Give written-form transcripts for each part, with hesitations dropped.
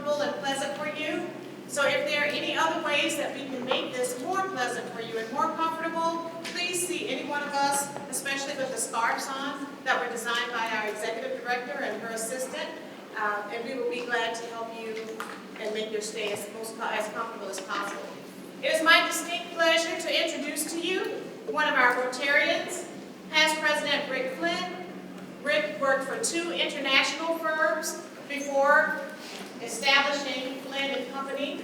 comfortable and pleasant for you. So if there are any other ways that we can make this more pleasant for you and more comfortable, please see any one of us, especially with the scarves on, that were designed by our executive director and her assistant. And we will be glad to help you and make your stay as comfortable as possible. It is my distinct pleasure to introduce to you one of our Rotarians, past President Rick Flynn. Rick worked for 2 international firms before establishing Flynn and Company.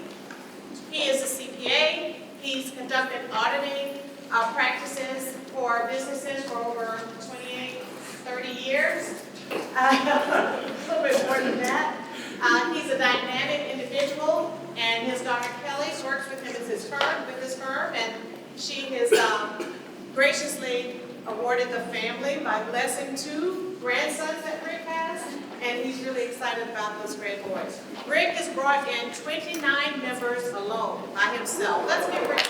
He is a CPA. He's conducted auditing practices for businesses for over 28, 30 years. A little bit more than that. He's a dynamic individual, and his daughter Kelly works with him with his firm, and she has graciously awarded the family by blessing 2 grandsons that Rick has, and he's really excited about those great boys. Rick has brought in 29 members alone by himself. Let's give Rick a round.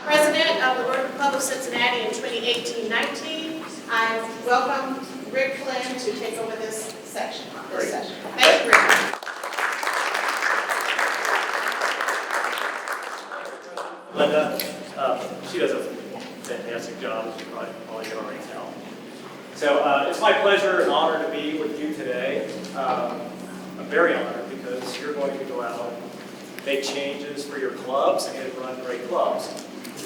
President of the Rotary Club of Cincinnati in 2018-19. I welcome Rick Flynn to take over this session. Thank you, Rick. Linda, she does a fantastic job, as you probably can already tell. So it's my pleasure and honor to be with you today. I'm very honored because you're going to go out, make changes for your clubs, and run great clubs.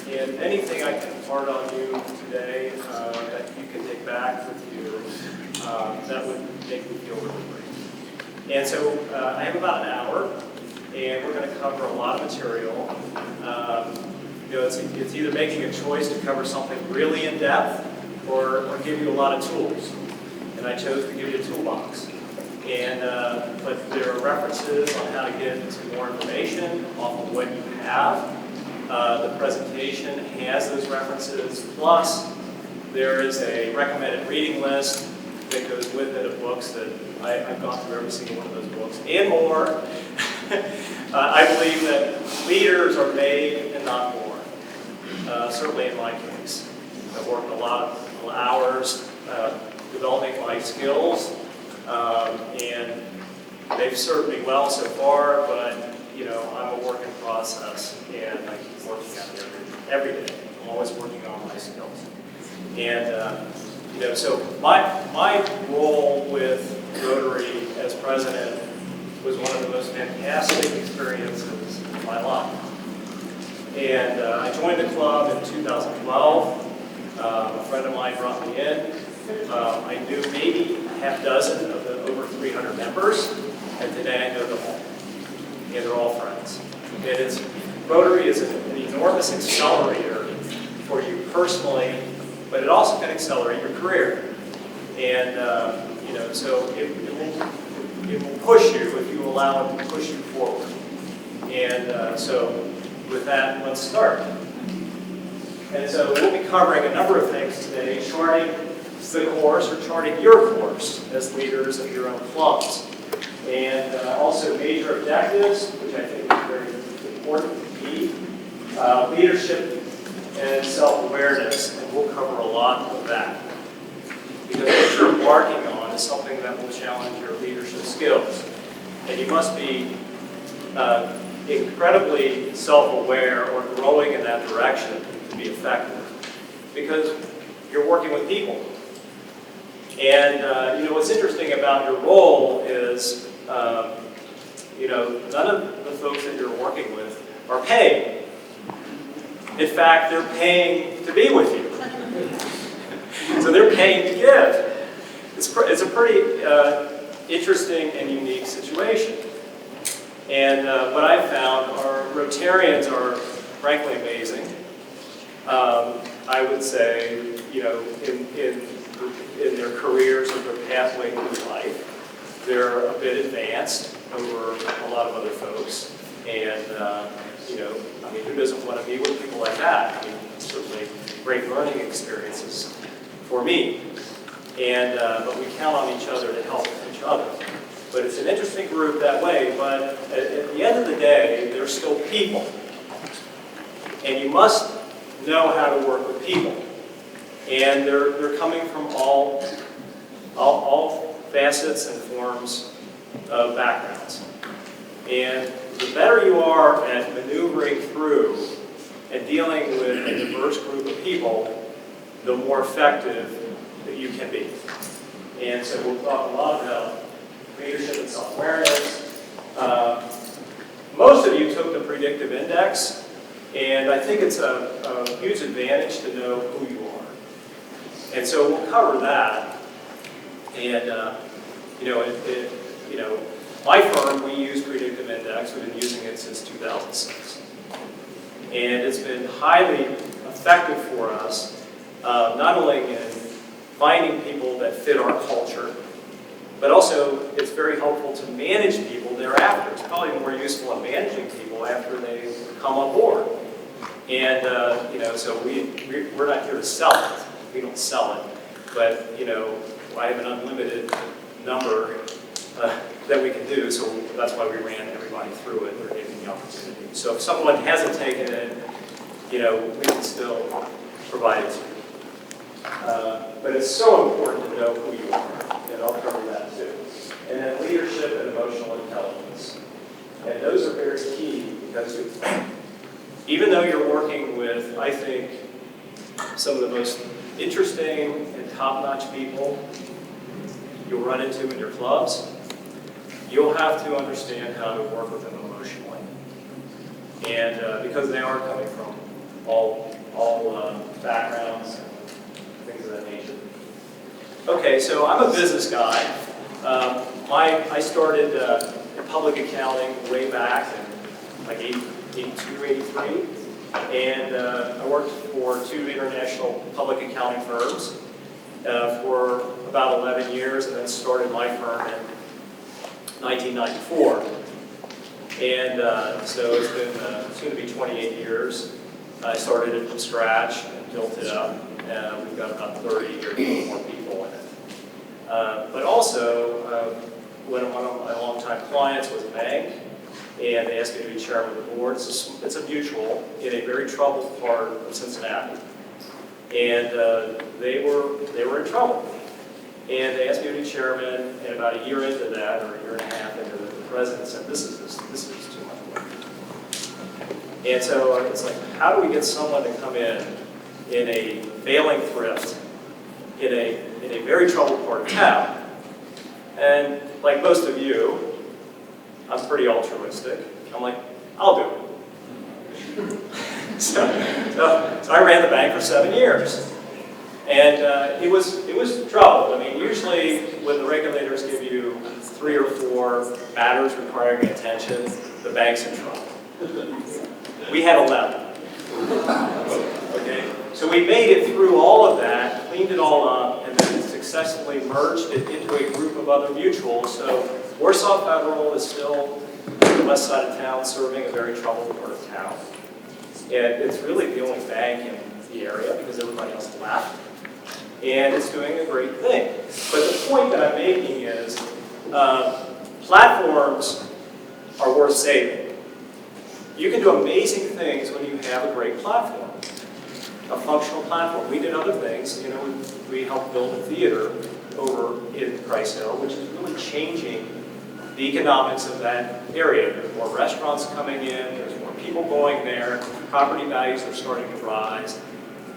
And anything I can impart on you today that you can take back with you, that would make me feel really great. And so I have about an hour, and we're going to cover a lot of material. It's either making a choice to cover something really in depth or give you a lot of tools. And I chose to give you a toolbox. And but there are references on how to get into more information off of what you have. The presentation has those references. Plus, there is a recommended reading list that goes with it of books that I've gone through every single one of those books and more. I believe that leaders are made and not born. Certainly in my case. I've worked a lot of hours developing my skills, and they've served me well so far, but I'm a work in process, and I keep working at it every day. I'm always working on my skills. And so my role with Rotary as president was one of the most fantastic experiences of my life. And I joined the club in 2012. A friend of mine brought me in. I knew maybe a half dozen of the over 300 members, and today I know them all. And they're all friends. Rotary is an enormous accelerator for you personally, but it also can accelerate your career. And so it will push you if you allow it to push you forward. And so with that, let's start. And so we'll be covering a number of things today, charting the course or charting your course as leaders of your own clubs. And also major objectives, which I think is very important to me, leadership and self-awareness, and we'll cover a lot of that. Because what you're embarking on is something that will challenge your leadership skills. And you must be incredibly self-aware or growing in that direction to be effective. Because you're working with people. And what's interesting about your role is, none of the folks that you're working with are paying. In fact, they're paying to be with you. So they're paying to give. It's a pretty interesting and unique situation. And what I've found are Rotarians are frankly amazing. I would say, in their careers or their pathway through life, they're a bit advanced over a lot of other folks. And, who doesn't want to be with people like that? It's certainly great learning experiences for me. And, but we count on each other to help each other. But it's an interesting group that way, but at the end of the day, they're still people. And you must know how to work with people. And they're coming from all all facets and forms of backgrounds. And the better you are at maneuvering through and dealing with a diverse group of people, the more effective that you can be. And so we'll talk a lot about leadership and self-awareness. Most of you took the predictive index, and I think it's a huge advantage to know who you are. And so we'll cover that. And my firm, we use predictive index. We've been using it since 2006, and it's been highly effective for us, not only in finding people that fit our culture, but also it's very helpful to manage people thereafter. It's probably more useful in managing people after they come on board. And so we're not here to sell it. We don't sell it, but I have an unlimited number that we can do, so that's why we ran everybody through it. We're giving the opportunity. So if someone hasn't taken it, we can still provide it to you. But it's so important to know who you are, and I'll cover that too. And then leadership and emotional intelligence. And those are very key because even though you're working with, I think, some of the most interesting and top-notch people you'll run into in your clubs, you'll have to understand how to work with them emotionally. And because they are coming from all backgrounds and things of that nature. Okay, so I'm a business guy. I started in public accounting way back in like 82, 83. And I worked for 2 international public accounting firms for about 11 years, and then started my firm in 1994. And so it's been soon to be 28 years. I started it from scratch and built it up. We've got about 30 or more people in it. But also, one of my longtime clients was a bank, and they asked me to be chairman of the board. It's a mutual in a very troubled part of Cincinnati. And they were in trouble. And they asked me to be chairman, and about a year into that, or a year and a half into the president said, this is too much work. And so it's like, how do we get someone to come in a failing thrift, in a very troubled part of town? And like most of you, I'm pretty altruistic. I'm like, I'll do it. So I ran the bank for 7 years. And it was trouble. I mean, usually when the regulators give you 3 or 4 matters requiring attention, the bank's in trouble. We had 11. Okay? So we made it through all of that, cleaned it all up, and then successfully merged it into a group of other mutuals. So Warsaw Federal is still on the west side of town, serving a very troubled part of town. And it's really the only bank in the area because everybody else left. And it's doing a great thing. But the point that I'm making is platforms are worth saving. You can do amazing things when you have a great platform, a functional platform. We did other things. We helped build a theater over in Price Hill, which is really changing the economics of that area. There's more restaurants coming in, there's more people going there, property values are starting to rise.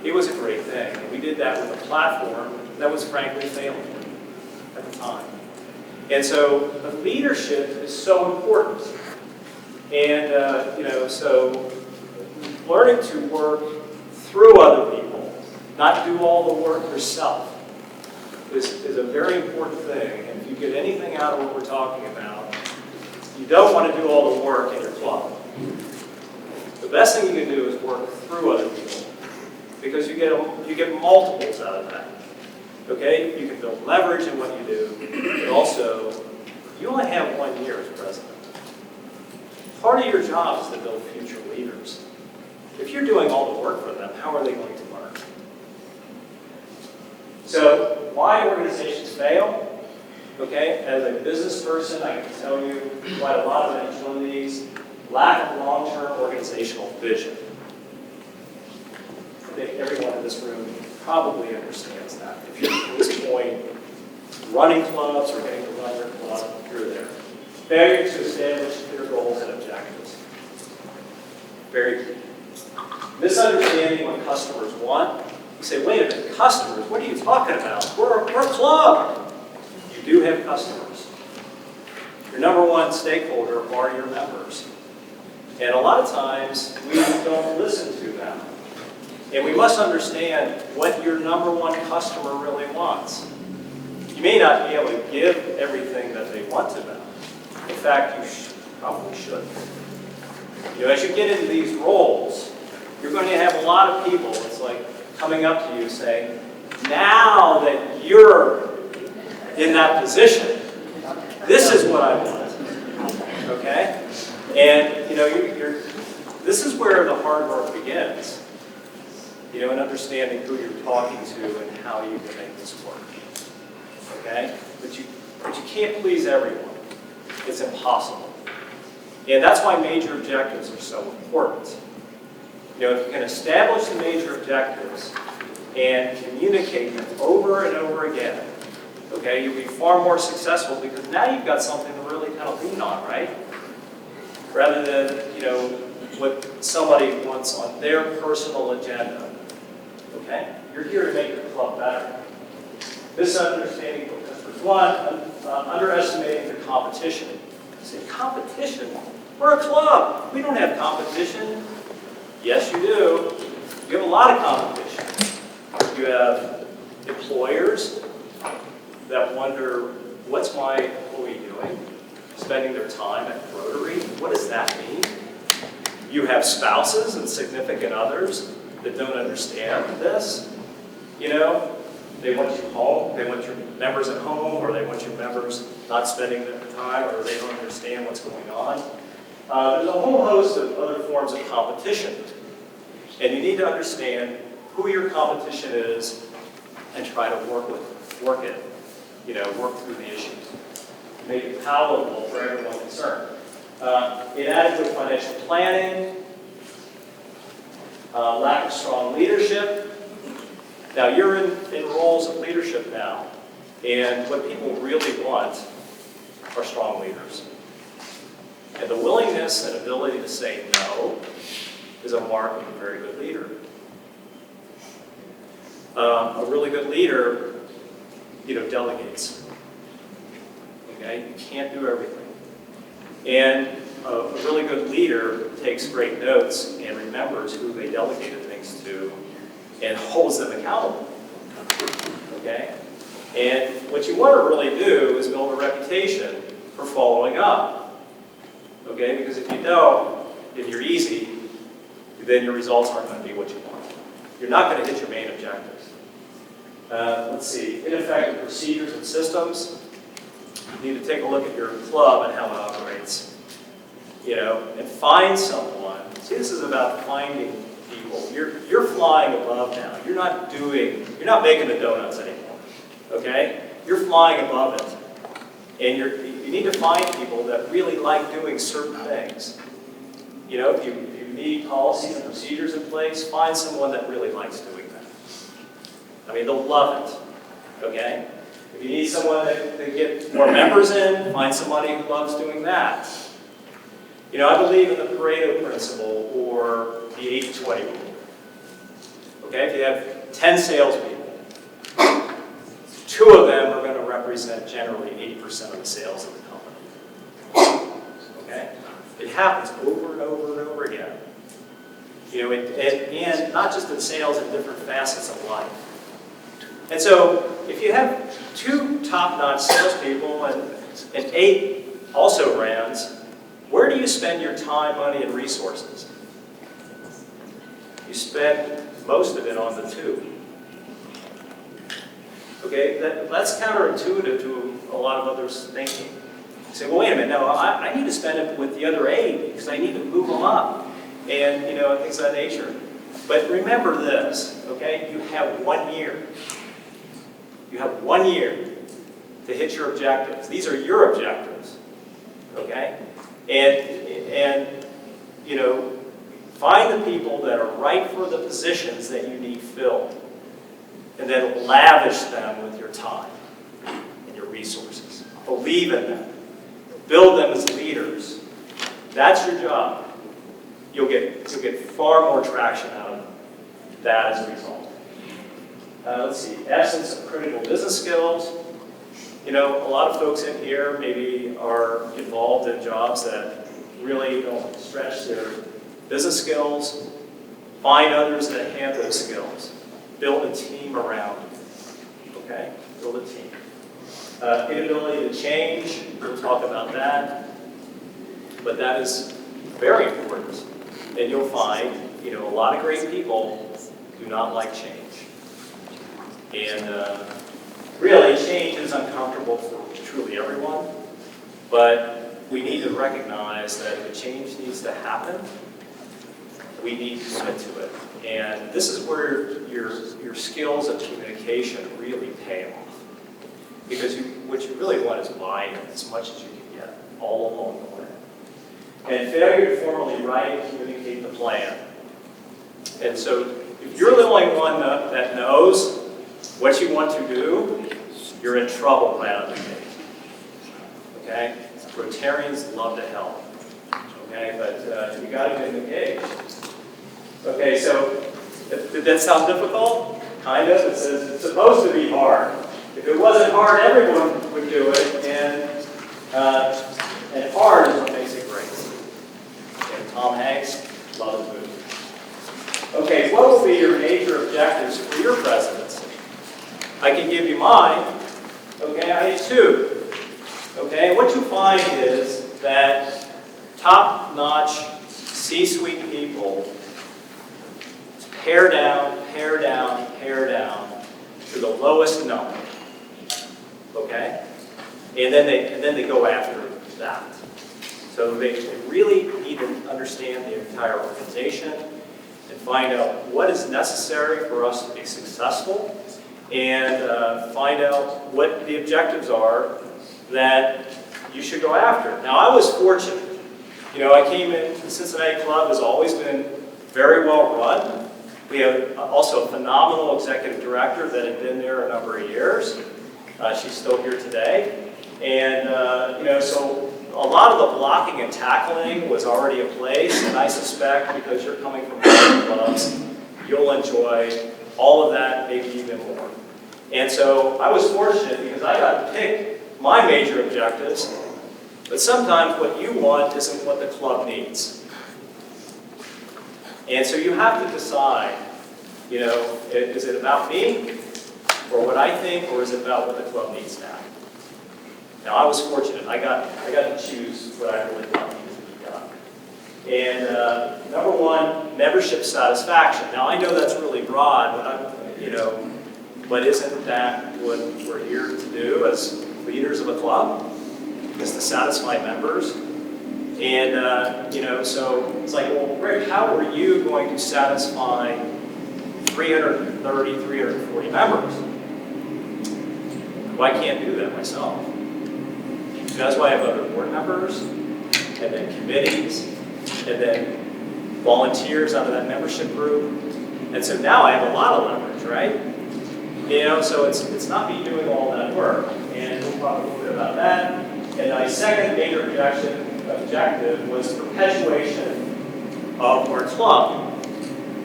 It was a great thing. And we did that with a platform that was frankly failing at the time. And so the leadership is so important. And, so learning to work through other people, not do all the work yourself, is a very important thing. And if you get anything out of what we're talking about, you don't want to do all the work in your club. The best thing you can do is work through other people, because you get multiples out of that. Okay? You can build leverage in what you do, but also, you only have 1 year as president. Part of your job is to build future leaders. If you're doing all the work for them, how are they going to learn? So, why organizations fail? Okay, as a business person, I can tell you quite a lot of each one of these. Lack of long-term organizational vision. I think everyone in this room probably understands that. If you're at this point, running clubs or getting to run your club, you're there. Failure to establish clear goals and objectives. Very key. Misunderstanding what customers want. You say, wait a minute, customers? What are you talking about? We're a club. You do have customers. Your number one stakeholder are your members. And a lot of times, we don't listen to them. And we must understand what your number one customer really wants. You may not be able to give everything that they want to them. In fact, you probably shouldn't. You know, as you get into these roles, you're going to have a lot of people, it's like coming up to you saying, now that you're in that position, this is what I want. Okay? And, you know, this is where the hard work begins. You know, in understanding who you're talking to and how you can make this work. Okay? But you can't please everyone. It's impossible. And that's why major objectives are so important. You know, if you can establish the major objectives and communicate them over and over again, okay, you'll be far more successful because now you've got something to really kind of lean on, right? Rather than, you know, what somebody wants on their personal agenda. Okay? You're here to make your club better. Misunderstanding what customers want, underestimating the competition. You say, competition? We're a club. We don't have competition. Yes, you do. You have a lot of competition. You have employers that wonder, what's my employee doing? Spending their time at Rotary? What does that mean? You have spouses and significant others that don't understand this. You know, they want you home, they want your members at home, or they want your members not spending their time, or they don't understand what's going on. There's a whole host of other forms of competition. And you need to understand who your competition is and try to work it. You know, work through the issues. Make it palatable for everyone concerned. Inadequate financial planning, lack of strong leadership. Now you're in roles of leadership now, and what people really want are strong leaders. And the willingness and ability to say no is a mark of a very good leader. A really good leader, you know, delegates. Okay, you can't do everything. And a really good leader takes great notes and remembers who they delegated things to and holds them accountable. Okay? And what you want to really do is build a reputation for following up. Okay? Because if you don't, and you're easy, then your results aren't going to be what you want. You're not going to hit your main objectives. Let's see. Ineffective procedures and systems. You need to take a look at your club and how it operates. You know, and find someone. See, this is about finding people. You're flying above now. You're not making the donuts anymore. Okay? You're flying above it. And you need to find people that really like doing certain things. You know, if you need policies and procedures in place, find someone that really likes doing that. I mean, they'll love it. Okay? If you need someone to get more members in, find somebody who loves doing that. You know, I believe in the Pareto principle or the 80-20 rule. Okay, if you have 10 salespeople, 2 of them are going to represent generally 80% of the sales of the company. Okay? It happens over and over and over again. You know, and not just in sales, in different facets of life. And so, if you have 2 top-notch salespeople and 8 also-rans, where do you spend your time, money, and resources? You spend most of it on the 2. Okay, that's counterintuitive to a lot of others' thinking. You say, well, wait a minute, no, I need to spend it with the other 8 because I need to move them up, and you know, things of that nature. But remember this, okay? You have 1 year. You have 1 year to hit your objectives. These are your objectives, okay? And you know, find the people that are right for the positions that you need filled, and then lavish them with your time and your resources. Believe in them. Build them as leaders. That's your job. You'll get far more traction out of that as a result. Let's see, essence of critical business skills. You know, a lot of folks in here maybe are involved in jobs that really don't stretch their business skills. Find others that have those skills. Build a team around you. Okay? Build a team. Inability to change, we'll talk about that. But that is very important. And you'll find, you know, a lot of great people do not like change. And really, change is uncomfortable for truly everyone. But we need to recognize that if a change needs to happen, we need to commit to it. And this is where your skills of communication really pay off. Because what you really want is buy-in as much as you can get, all along the way. And failure to formally write and communicate the plan. And so if you're the only one that knows what you want to do, you're in trouble right out of the gate. Okay? Rotarians love to help. Okay? But you got to get engaged. Okay, so did that sound difficult? Kind of. It says it's supposed to be hard. If it wasn't hard, everyone would do it. And hard is what makes it great. And Tom Hanks, love his movie. Okay, what will be your major objectives for your presidency? I can give you mine. Okay, I have two. Okay, what you find is that top-notch C-suite people pare down, pare down, pare down to the lowest number. Okay? And then they go after that. So they really need to understand the entire organization and find out what is necessary for us to be successful and find out what the objectives are that you should go after. Now, I was fortunate. You know, I came in, the Cincinnati Club has always been very well run. We have also a phenomenal executive director that had been there a number of years. She's still here today. And, you know, so a lot of the blocking and tackling was already in place, and I suspect because you're coming from other clubs, you'll enjoy all of that, maybe even more. And so I was fortunate because I got to pick my major objectives, but sometimes what you want isn't what the club needs. And so you have to decide, you know, is it about me, or what I think, or is it about what the club needs now? Now, I was fortunate. I got to choose what I really thought needed to be done. And number one, membership satisfaction. Now, I know that's really broad, but but isn't that what we're here to do as leaders of a club? Is to satisfy members. And so it's like, well, Rick, how are you going to satisfy 330, 340 members? Well, I can't do that myself. So that's why I have other board members, and then committees, and then volunteers out of that membership group. And so now I have a lot of leverage, right? You know, so it's not me doing all that work. And we'll talk a little bit about that. And my second major objective was perpetuation of our club,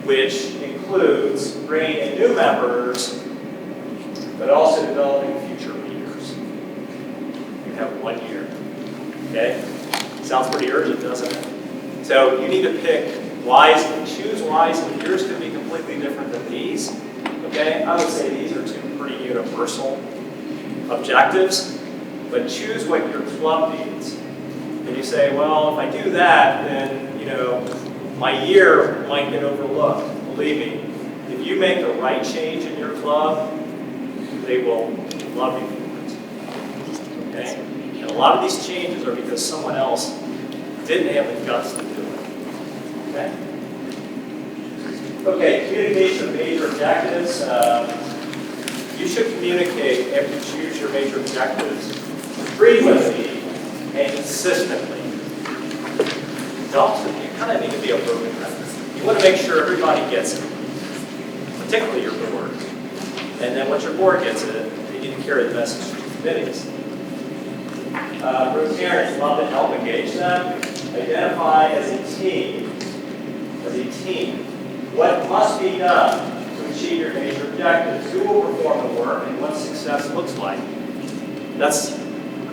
which includes bringing in new members, but also developing future leaders. You have 1 year. Okay? Sounds pretty urgent, doesn't it? So you need to pick wisely, choose wisely. Yours could be completely different than these. Okay? I would say these are two pretty universal objectives, but choose what your club needs. And you say, well, if I do that, then, you know, my year might get overlooked. Believe me, if you make the right change in your club, they will love you for it. Okay? And a lot of these changes are because someone else didn't have the guts to do it. Okay? Okay, communication of major objectives. You should communicate after you choose your major objectives frequently and consistently. You kind of need to be a broken record. You want to make sure everybody gets it, particularly your board. And then once your board gets it, you need to carry the message to the committees. Group parents love to help engage them. Identify as a team, what must be done to achieve your major objectives. Who will perform the work and what success looks like. That's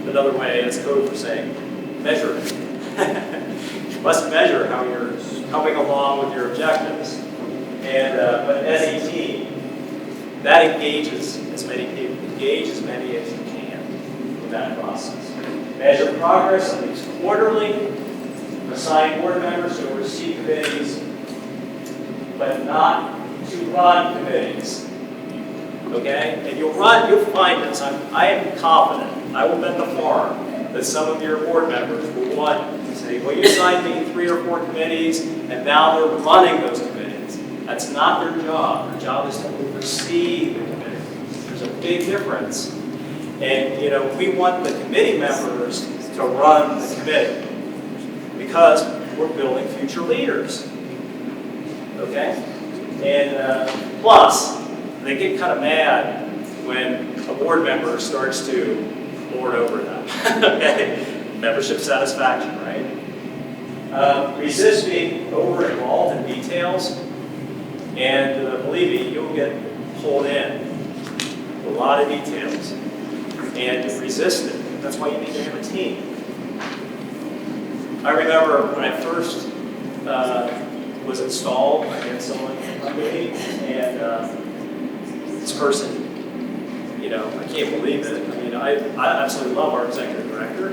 another way, it's code for saying measure. You must measure how you're coming along with your objectives. And but as a team, that engages as many people. Engage as many as you can in that process. Measure progress at least quarterly. Assign board members to oversee committees, but not to run committees. Okay? And you'll find this. I am confident, I will bet the farm, that some of your board members will want to say, well, you assigned me 3 or 4 committees, and now they're running those committees. That's not their job. Their job is to oversee the committee. There's a big difference. And, we want the committee members to run the committee because we're building future leaders. Okay? And plus, they get kind of mad when a board member starts to lord over them. Okay? Membership satisfaction, right? Resist being over-involved in details. And believe me, you'll get pulled in a lot of details. And resist it. That's why you need to have a team. I remember when I first was installed, I had someone under me, and this person, I can't believe it. I mean, I absolutely love our executive director,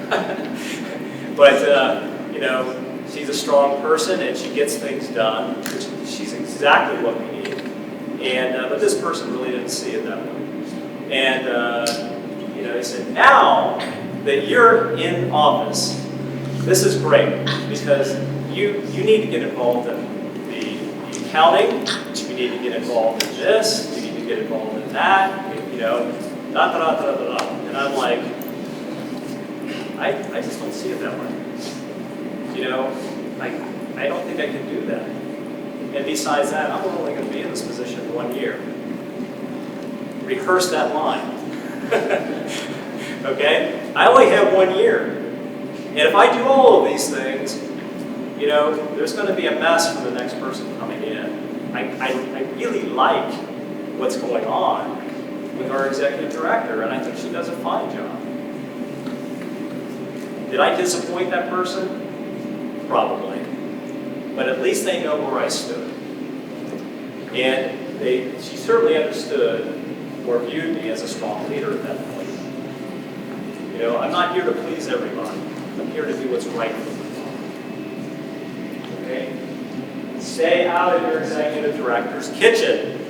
but she's a strong person and she gets things done, which she's exactly what we need. And but this person really didn't see it that way. And he said, now that you're in office, this is great because you need to get involved in the accounting, you need to get involved in this, you need to get involved in that, And I'm like, I just don't see it that way. I don't think I can do that. And besides that, I'm only going to be in this position 1 year. Rehearse that line. Okay? I only have 1 year. And if I do all of these things, there's going to be a mess for the next person coming in. I really like what's going on with our executive director, and I think she does a fine job. Did I disappoint that person? Probably. But at least they know where I stood. And she certainly understood or viewed me as a strong leader at that point. I'm not here to please everybody. I'm here to do what's right for them. Okay? Stay out of your executive director's kitchen.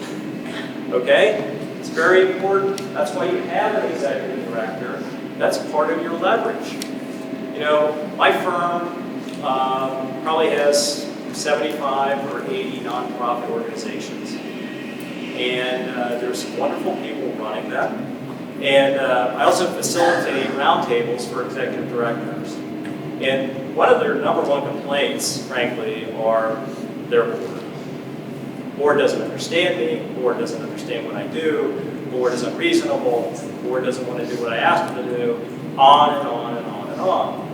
Okay? It's very important. That's why you have an executive director. That's part of your leverage. My firm probably has 75 or 80 nonprofit organizations. And there's some wonderful people running them. And I also facilitate roundtables for executive directors. And one of their number 1 complaints, frankly, are their board. Board doesn't understand me. Board doesn't understand what I do. Board isn't reasonable. Board doesn't want to do what I ask them to do. On and on and on and on.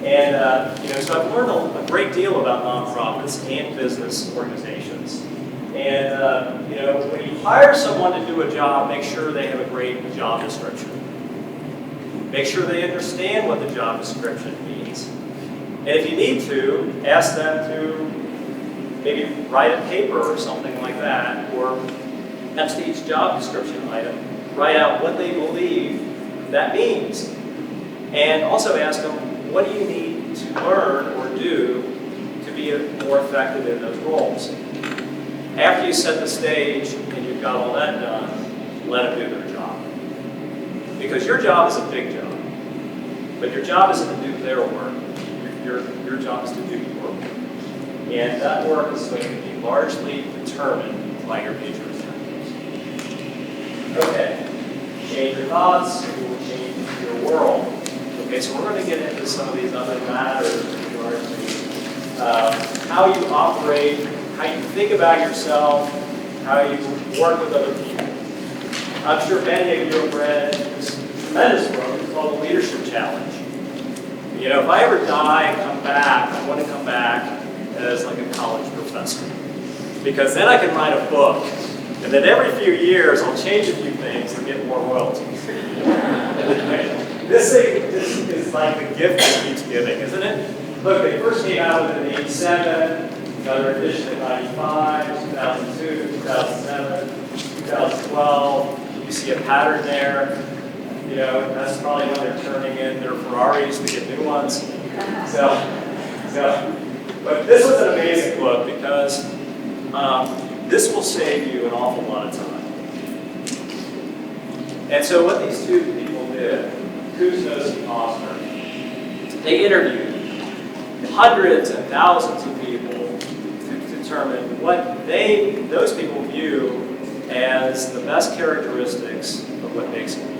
And so I've learned a great deal about nonprofits and business organizations. And when you hire someone to do a job, make sure they have a great job description. Make sure they understand what the job description means. And if you need to, ask them to maybe write a paper or something like that, or next to each job description item, write out what they believe that means. And also ask them, what do you need to learn or do to be more effective in those roles? After you set the stage and you've got all that done, let them do their job. Because your job is a big job. But your job isn't to do their work. Your job is to do your work. And that work is going to be largely determined by your major objectives. Okay. Change your thoughts, you will change your world. Okay, so we're going to get into some of these other matters in regard to how you operate, how you think about yourself, how you work with other people. I'm sure many of you have read this tremendous book called The Leadership Challenge. You know, if I ever die and come back, I want to come back as like a college professor. Because then I can write a book, and then every few years I'll change a few things to get more royalties. This is like the gift that keeps giving, isn't it? Look, they first came out with it in 87, another edition in 95, 2002, 2007, 2012. You see a pattern there. You know, that's probably when they're turning in their Ferraris to get new ones. But this was an amazing book because this will save you an awful lot of time. And so what these two people did, Kuznos and Osner, they interviewed hundreds and thousands of people to determine what those people view as the best characteristics of what makes a leader.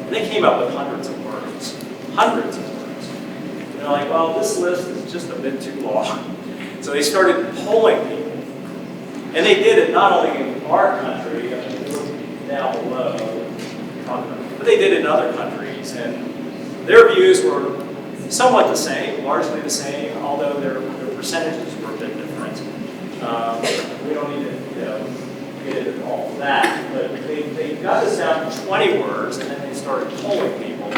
And they came up with hundreds of words. Hundreds of words. And they're like, well, this list is just a bit too long. So they started polling people. And they did it not only in our country, down below, but they did it in other countries. And their views were somewhat the same, largely the same, although their percentages were a bit different. We don't need to get into all of that. But they got this down to 20 words, and then they started polling people.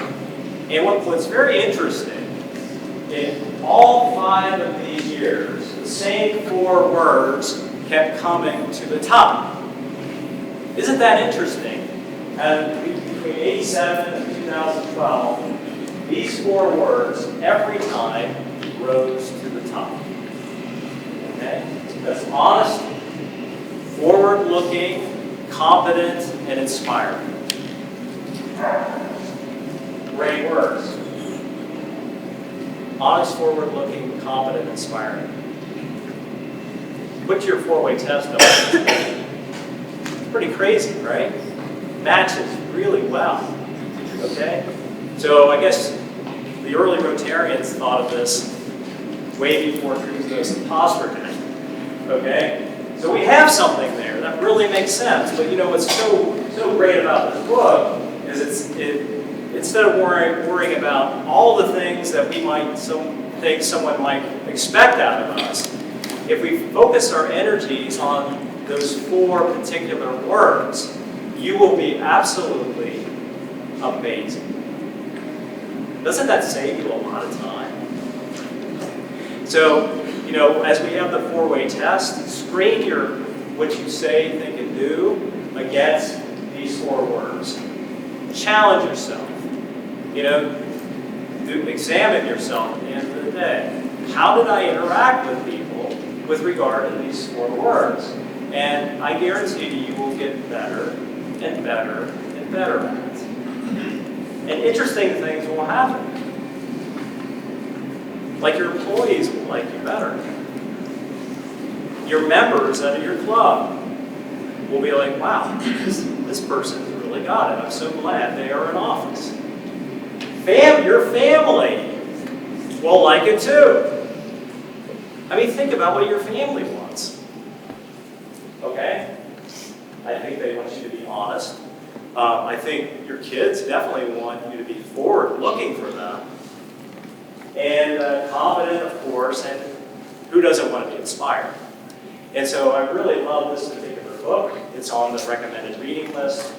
And what's very interesting, in all 5 of these years, the same 4 words kept coming to the top. Isn't that interesting? And between 87 and 2012, these 4 words every time rose to the top. Okay? That's honest, forward-looking, competent, and inspiring. Great words. Honest, forward-looking, competent, inspiring. Put your 4-way test on. It's pretty crazy, right? Matches really well. Okay? So I guess the early Rotarians thought of this way before Kuznos and Osner did. Okay? So we have something there that really makes sense. But you know what's so great about this book is instead of worrying about all the things that we might think someone might expect out of us, if we focus our energies on those 4 particular words, you will be absolutely amazing. Doesn't that save you a lot of time? So, you know, as we have the 4-way test, screen what you say, think, and do against these 4 words. Challenge yourself. You know, examine yourself at the end of the day. How did I interact with people with regard to these 4 words? And I guarantee you will get better and better and better at it. And interesting things will happen. Like your employees will like you better. Your members out of your club will be like, wow, this person's really got it. I'm so glad they are in office. Your family will like it too. I mean, think about what your family wants. Okay? I think they want you to be honest. I think your kids definitely want you to be forward-looking for them. And confident, of course, and who doesn't want to be inspired? And so I really love this particular book. It's on the recommended reading list.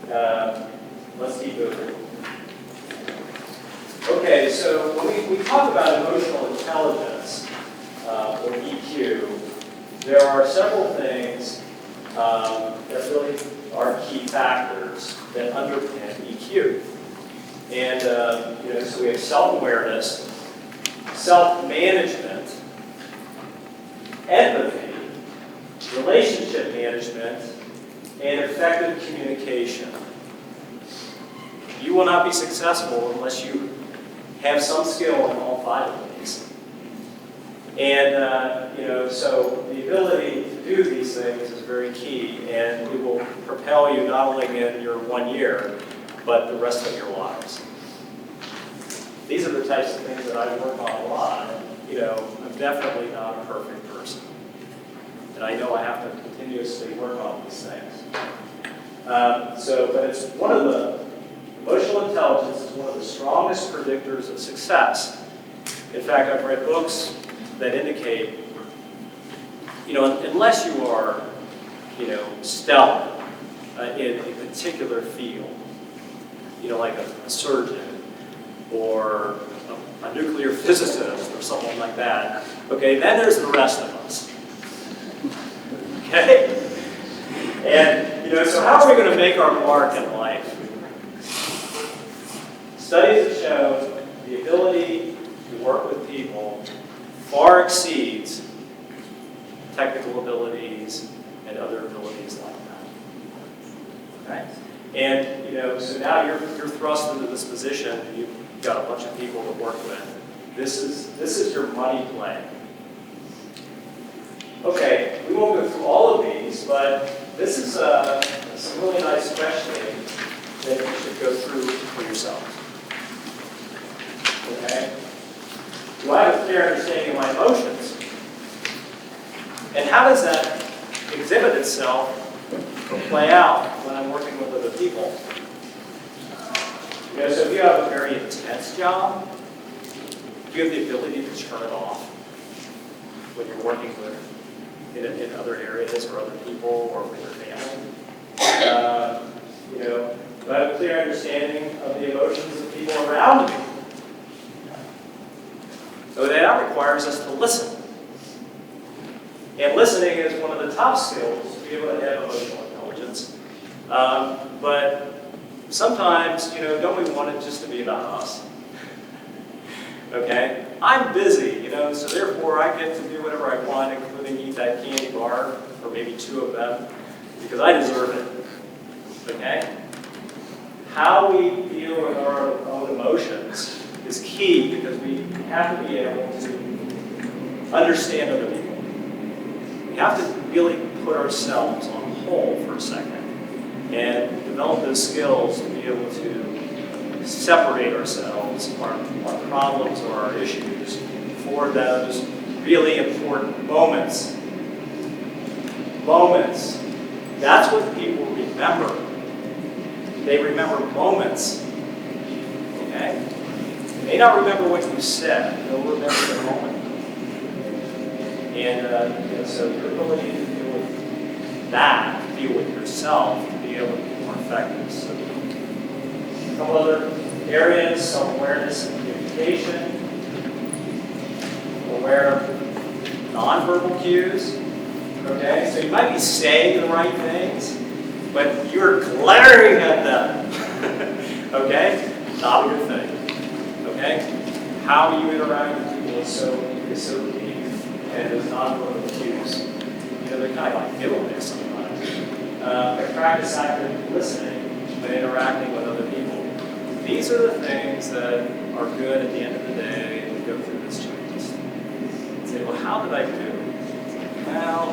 Let's keep moving. Okay, so when we talk about emotional intelligence, or EQ, there are several things that really are key factors that underpin EQ. And so we have self-awareness, self-management, empathy, relationship management, and effective communication. You will not be successful unless you have some skill in all 5 of these. And so the ability to do these things is very key, and it will propel you not only in your 1 year, but the rest of your lives. These are the types of things that I work on a lot. I'm definitely not a perfect person. And I know I have to continuously work on these things. But it's one of the Emotional intelligence is one of the strongest predictors of success. In fact, I've read books that indicate, unless you are, stellar in a particular field, like a surgeon or a nuclear physicist or someone like that, okay, then there's the rest of us. Okay? And, so how are we going to make our mark in life? Studies have shown the ability to work with people far exceeds technical abilities and other abilities like that. Okay? And, so now you're thrust into this position, you've got a bunch of people to work with. This is your money play. Okay, we won't go through all of these, but this is some really nice questioning that you should go through for yourself. Okay? Do I have a clear understanding of my emotions? And how does that exhibit itself or play out when I'm working with other people? So if you have a very intense job, do you have the ability to turn it off when you're working with in other areas or other people or with your family? Do I have a clear understanding of the emotions of people around me? So that requires us to listen. And listening is one of the top skills to be able to have emotional intelligence. But sometimes, don't we want it just to be about us? Okay? I'm busy, so therefore I get to do whatever I want, including eat that candy bar, or maybe 2 of them, because I deserve it. Okay? How we deal with our own emotions is key, because we have to be able to understand other people. We have to really put ourselves on hold for a second and develop those skills to be able to separate ourselves, our problems or our issues, for those really important moments. Moments. That's what people remember. They remember moments. Okay? They may not remember what you said, they'll remember the moment. And so your ability to deal with that, to deal with yourself, to be able to be more effective. So a couple other areas: self-awareness and communication, aware of nonverbal cues. Okay, so you might be saying the right things, but you're glaring at them. Okay, not a good thing. Okay, how you interact with people is so key, and those nonverbal cues. They're kind of like giveaways sometimes. But practice active listening when interacting with other people. These are the things that are good at the end of the day, and we go through this checklist. And say, well, how did I do? Well,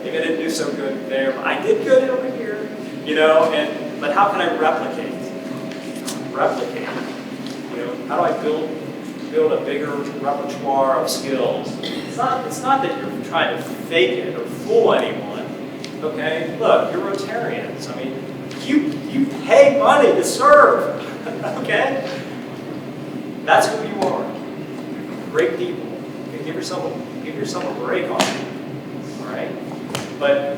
maybe I didn't do so good there, but I did good over here. But how can I replicate? How do I build a bigger repertoire of skills? It's not that you're trying to fake it or fool anyone. Okay? Look, you're Rotarians. I mean, you pay money to serve. Okay? That's who you are. Great people. Okay, give yourself a break on it. All right? But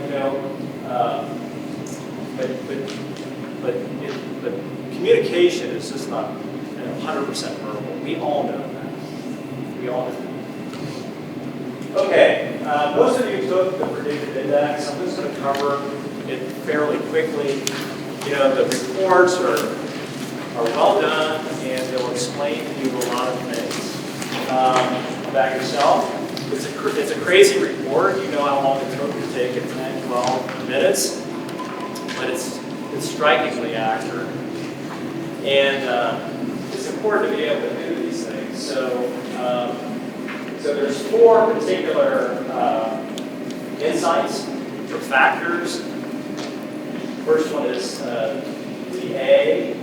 but communication is just not 100% verbal. We all know that. We all know that. Okay, most of you took the predictive index. I'm just going to cover it fairly quickly. The reports are well done, and they'll explain to you a lot of things about yourself. It's a crazy report. You know how long it took to take it, 10, 12 minutes, but it's strikingly accurate. And it's important to be able to do these things. So there's 4 particular insights or factors. First one is the A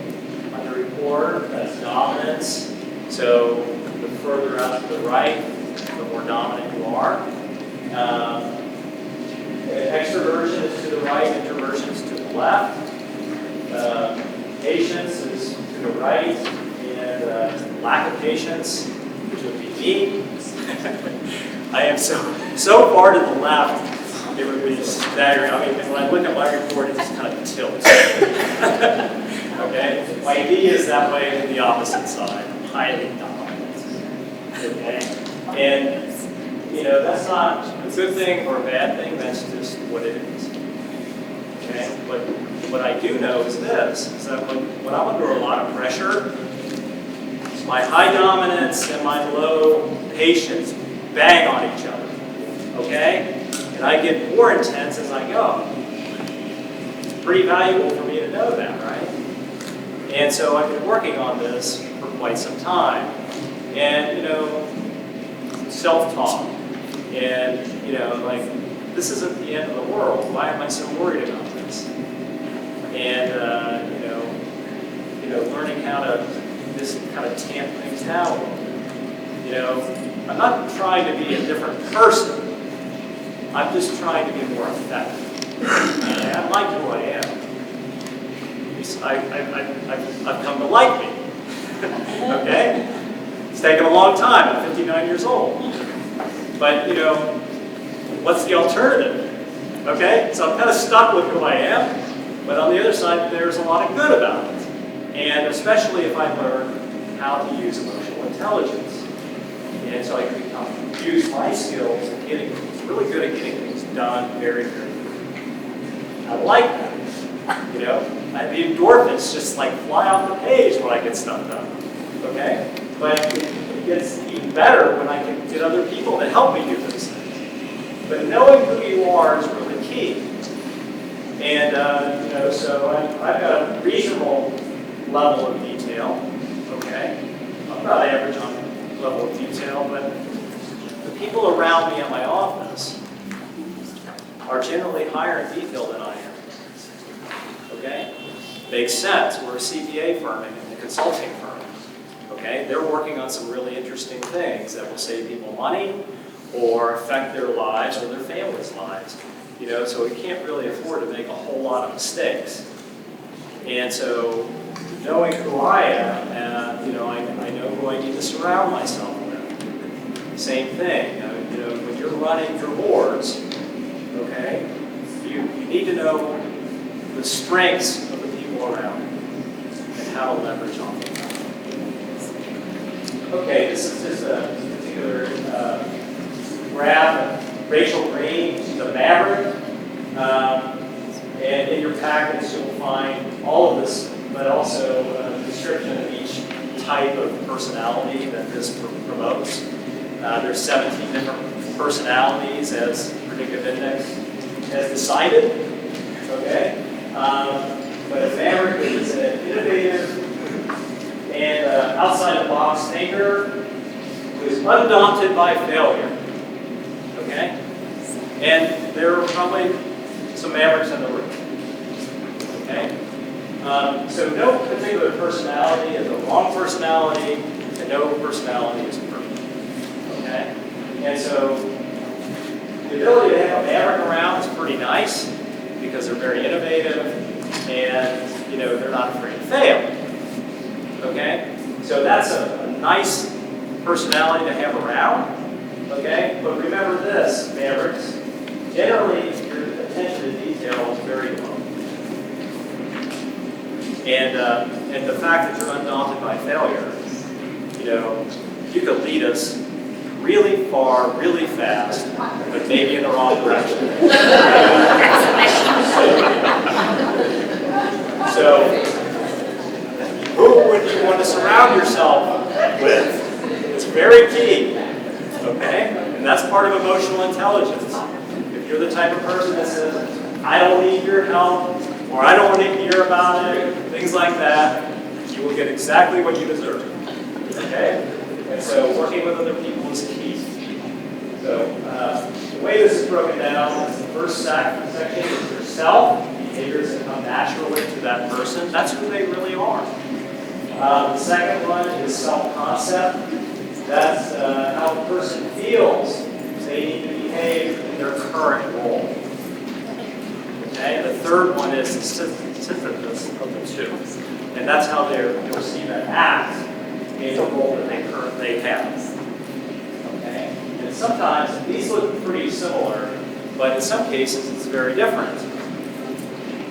on the report. That's dominance. So the further out to the right, the more dominant you are. Extroversion is to the right, introversion is to the left. Patience is to the right, and lack of patience, which would be me. I am so far to the left, it would be staggering. I mean, when I look at my report, it just kind of tilts. Okay? My D is that way to the opposite side, highly dominant. Okay? And, that's not a good thing or a bad thing, that's just what it is. Okay? But what I do know is this, is that when I'm under a lot of pressure, my high dominance and my low patience bang on each other. Okay? And I get more intense as I go. It's pretty valuable for me to know that, right? And so I've been working on this for quite some time. And, self-talk. And, this isn't the end of the world. Why am I so worried about this? And, learning how to just kind of tamp things down a little bit. I'm not trying to be a different person. I'm just trying to be more effective. And I like who I am. I've come to like me. Okay? It's taken a long time. I'm 59 years old. But, what's the alternative? Okay? So I'm kind of stuck with who I am. But on the other side, there's a lot of good about it. And especially if I learn how to use emotional intelligence. And so I can use my skills at getting really good at getting things done very, very quickly. I like that. The endorphins just like fly off the page when I get stuff done. Okay? But it gets even better when I can get other people to help me do those things. But knowing who you are is really key. And, so I've got a reasonable level of detail. Okay? I'm not average on level of detail, but the people around me in my office are generally higher in detail than I am. Okay? Makes sense. We're a CPA firm and a consulting firm. Okay? They're working on some really interesting things that will save people money or affect their lives or their families' lives. So we can't really afford to make a whole lot of mistakes. And so knowing who I am, I know who I need to surround myself with. Same thing. When you're running your boards, okay, you need to know the strengths of the people around you and how to leverage on them. Okay, this is just a particular graph of Rachel Green. She's a maverick. And in your packets, you'll find all of this, but also a description of each type of personality that this promotes. There's 17 different personalities as Predictive Index has decided. Okay? But a maverick is an innovative and outside-the-box thinker who is undaunted by failure. Okay? And there are probably some mavericks in the room. Okay? So no particular personality is a wrong personality, and no personality is perfect. Okay? And so the ability to have a maverick around is pretty nice because they're very innovative and they're not afraid to fail. Okay? So that's a nice personality to have around. Okay? But remember this, mavericks. Generally, your attention to detail is very low. And the fact that you're undaunted by failure, you could lead us really far, really fast, but maybe in the wrong direction. So, who would you want to surround yourself with? It's very key. Okay? And that's part of emotional intelligence. If you're the type of person that says, I don't need your help, or I don't want to hear about it, things like that, you will get exactly what you deserve. Okay? And so working with other people is key. So the way this is broken down is the first section is yourself, behaviors that come naturally to that person. That's who they really are. The second one is self-concept. That's how the person feels they need to behave in their current role. Okay? The third third one is the synthesis of the two. And that's how they're perceived to act in the role that they currently have. Okay? And sometimes these look pretty similar, but in some cases it's very different.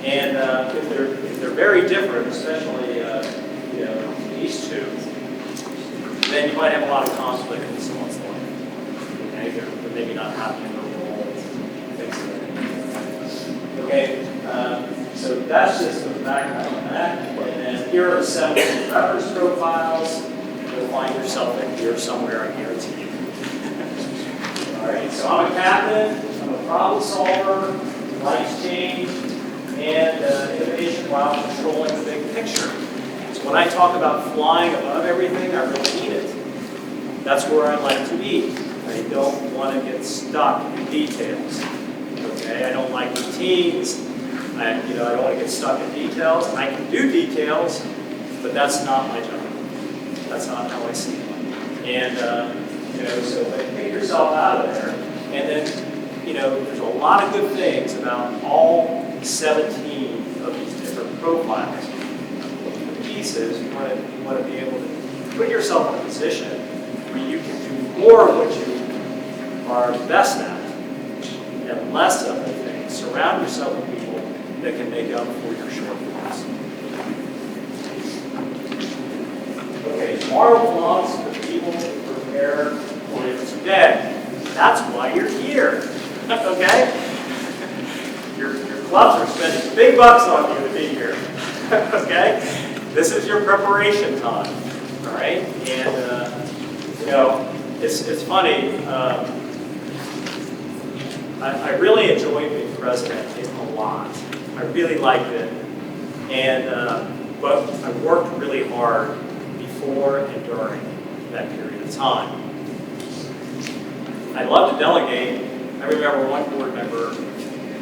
And if they're very different, especially these two, then you might have a lot of conflict in someone's life. Okay? They're maybe not happy in their role, things like that. Okay, so that's just the background on that. And then here are 7 reference profiles. You'll find yourself in here somewhere, I guarantee you. All right, so I'm a captain, I'm a problem solver, life change, and innovation while controlling the big picture. So when I talk about flying above everything, I really mean it. That's where I like to be. I don't want to get stuck in details. Okay, I don't like routines. I don't want to get stuck in details. I can do details, but that's not my job. That's not how I see it. And so take yourself out of there. And then, there's a lot of good things about all 17 of these different profiles. The piece is you want to be able to put yourself in a position where you can do more of what you are best at and less of the things. Surround yourself with people that can make up for your shortfalls. Okay, tomorrow belongs to the people who prepare for today. That's why you're here. Okay? Your clubs are spending big bucks on you to be here. Okay? This is your preparation time. All right? And it's funny. I really enjoyed being president a lot. I really liked it. And but I worked really hard before and during that period of time. I love to delegate. I remember one board member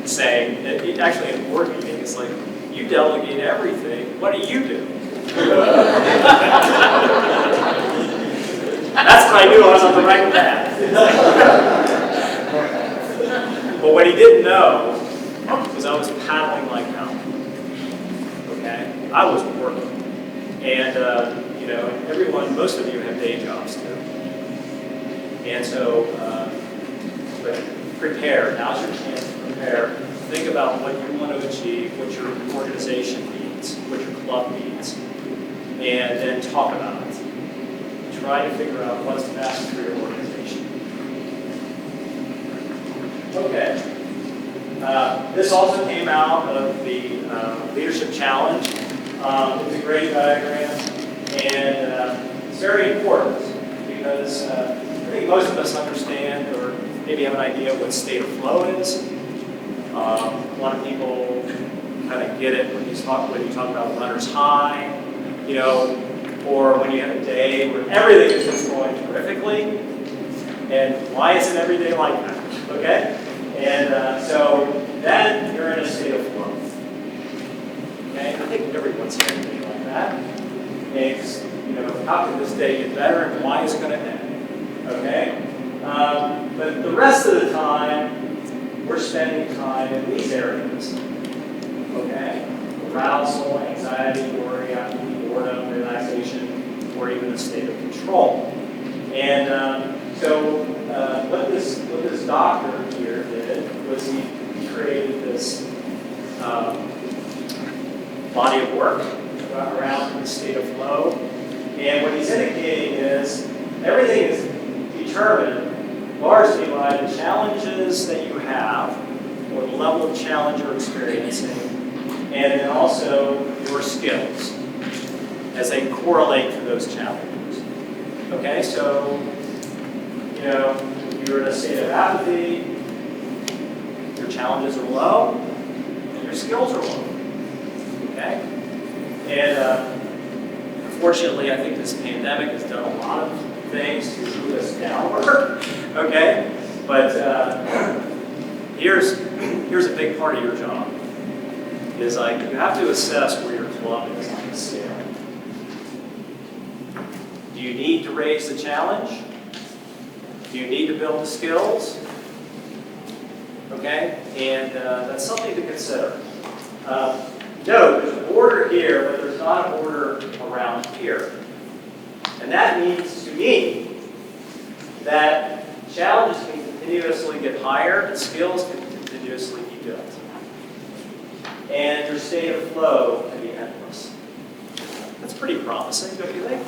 saying, actually in a board meeting, it's like, you delegate everything, what do you do? That's when I knew I was on the right path. But what he didn't know was I was paddling like hell. Okay? I was working. And, most of you have day jobs too. And so, but prepare. Now's your chance to prepare. Think about what you want to achieve, what your organization needs, what your club needs, and then talk about it. Try to figure out what's best for your organization. Okay. This also came out of the Leadership Challenge. It's a great diagram, and it's very important because I think most of us understand or maybe have an idea of what state of flow is. A lot of people kind of get it when you talk about runner's high, or when you have a day where everything is just going terrifically. And why isn't every day like that? Okay? And so then you're in a state of flow. Okay? I think everyone's had a day like that. Makes, how can this day get better and why is it going to end? Okay? But the rest of the time, we're spending time in these areas. Okay? Arousal, anxiety, worry, apathy, boredom, relaxation, or even a state of control. And so what this doctor here did was he created this body of work around the state of flow. And what he's indicating is everything is determined largely by the challenges that you have, or the level of challenge you're experiencing, and then also your skills as they correlate to those challenges. Okay, so, if you're in a state of apathy, your challenges are low, and your skills are low. Okay? And unfortunately, I think this pandemic has done a lot of things to move us downward. Okay? But here's a big part of your job. Is like you have to assess where your club is on the scale. Do you need to raise the challenge? Do you need to build the skills? Okay? And that's something to consider. No, there's a border here, but there's not a border around here. And that means to me that challenges can continuously get higher and skills can continuously be built. And your state of flow can be endless. That's pretty promising, don't you think?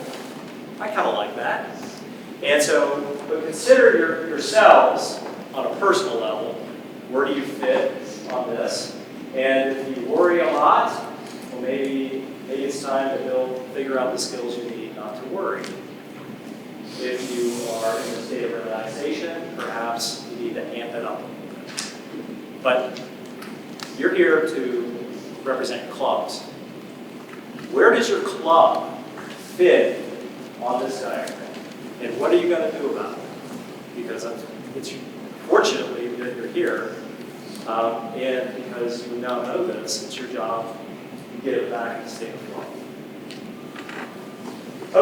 I kind of like that. And so, but consider yourselves on a personal level. Where do you fit on this? And if you worry a lot, well, maybe it's time to figure out the skills you need not to worry. If you are in a state of relaxation, perhaps you need to amp it up a little bit. But you're here to represent clubs. Where does your club fit on this diagram? And what are you going to do about it? Because it's fortunately that you're here, and because you now know this, it's your job to get it back in the state of flow.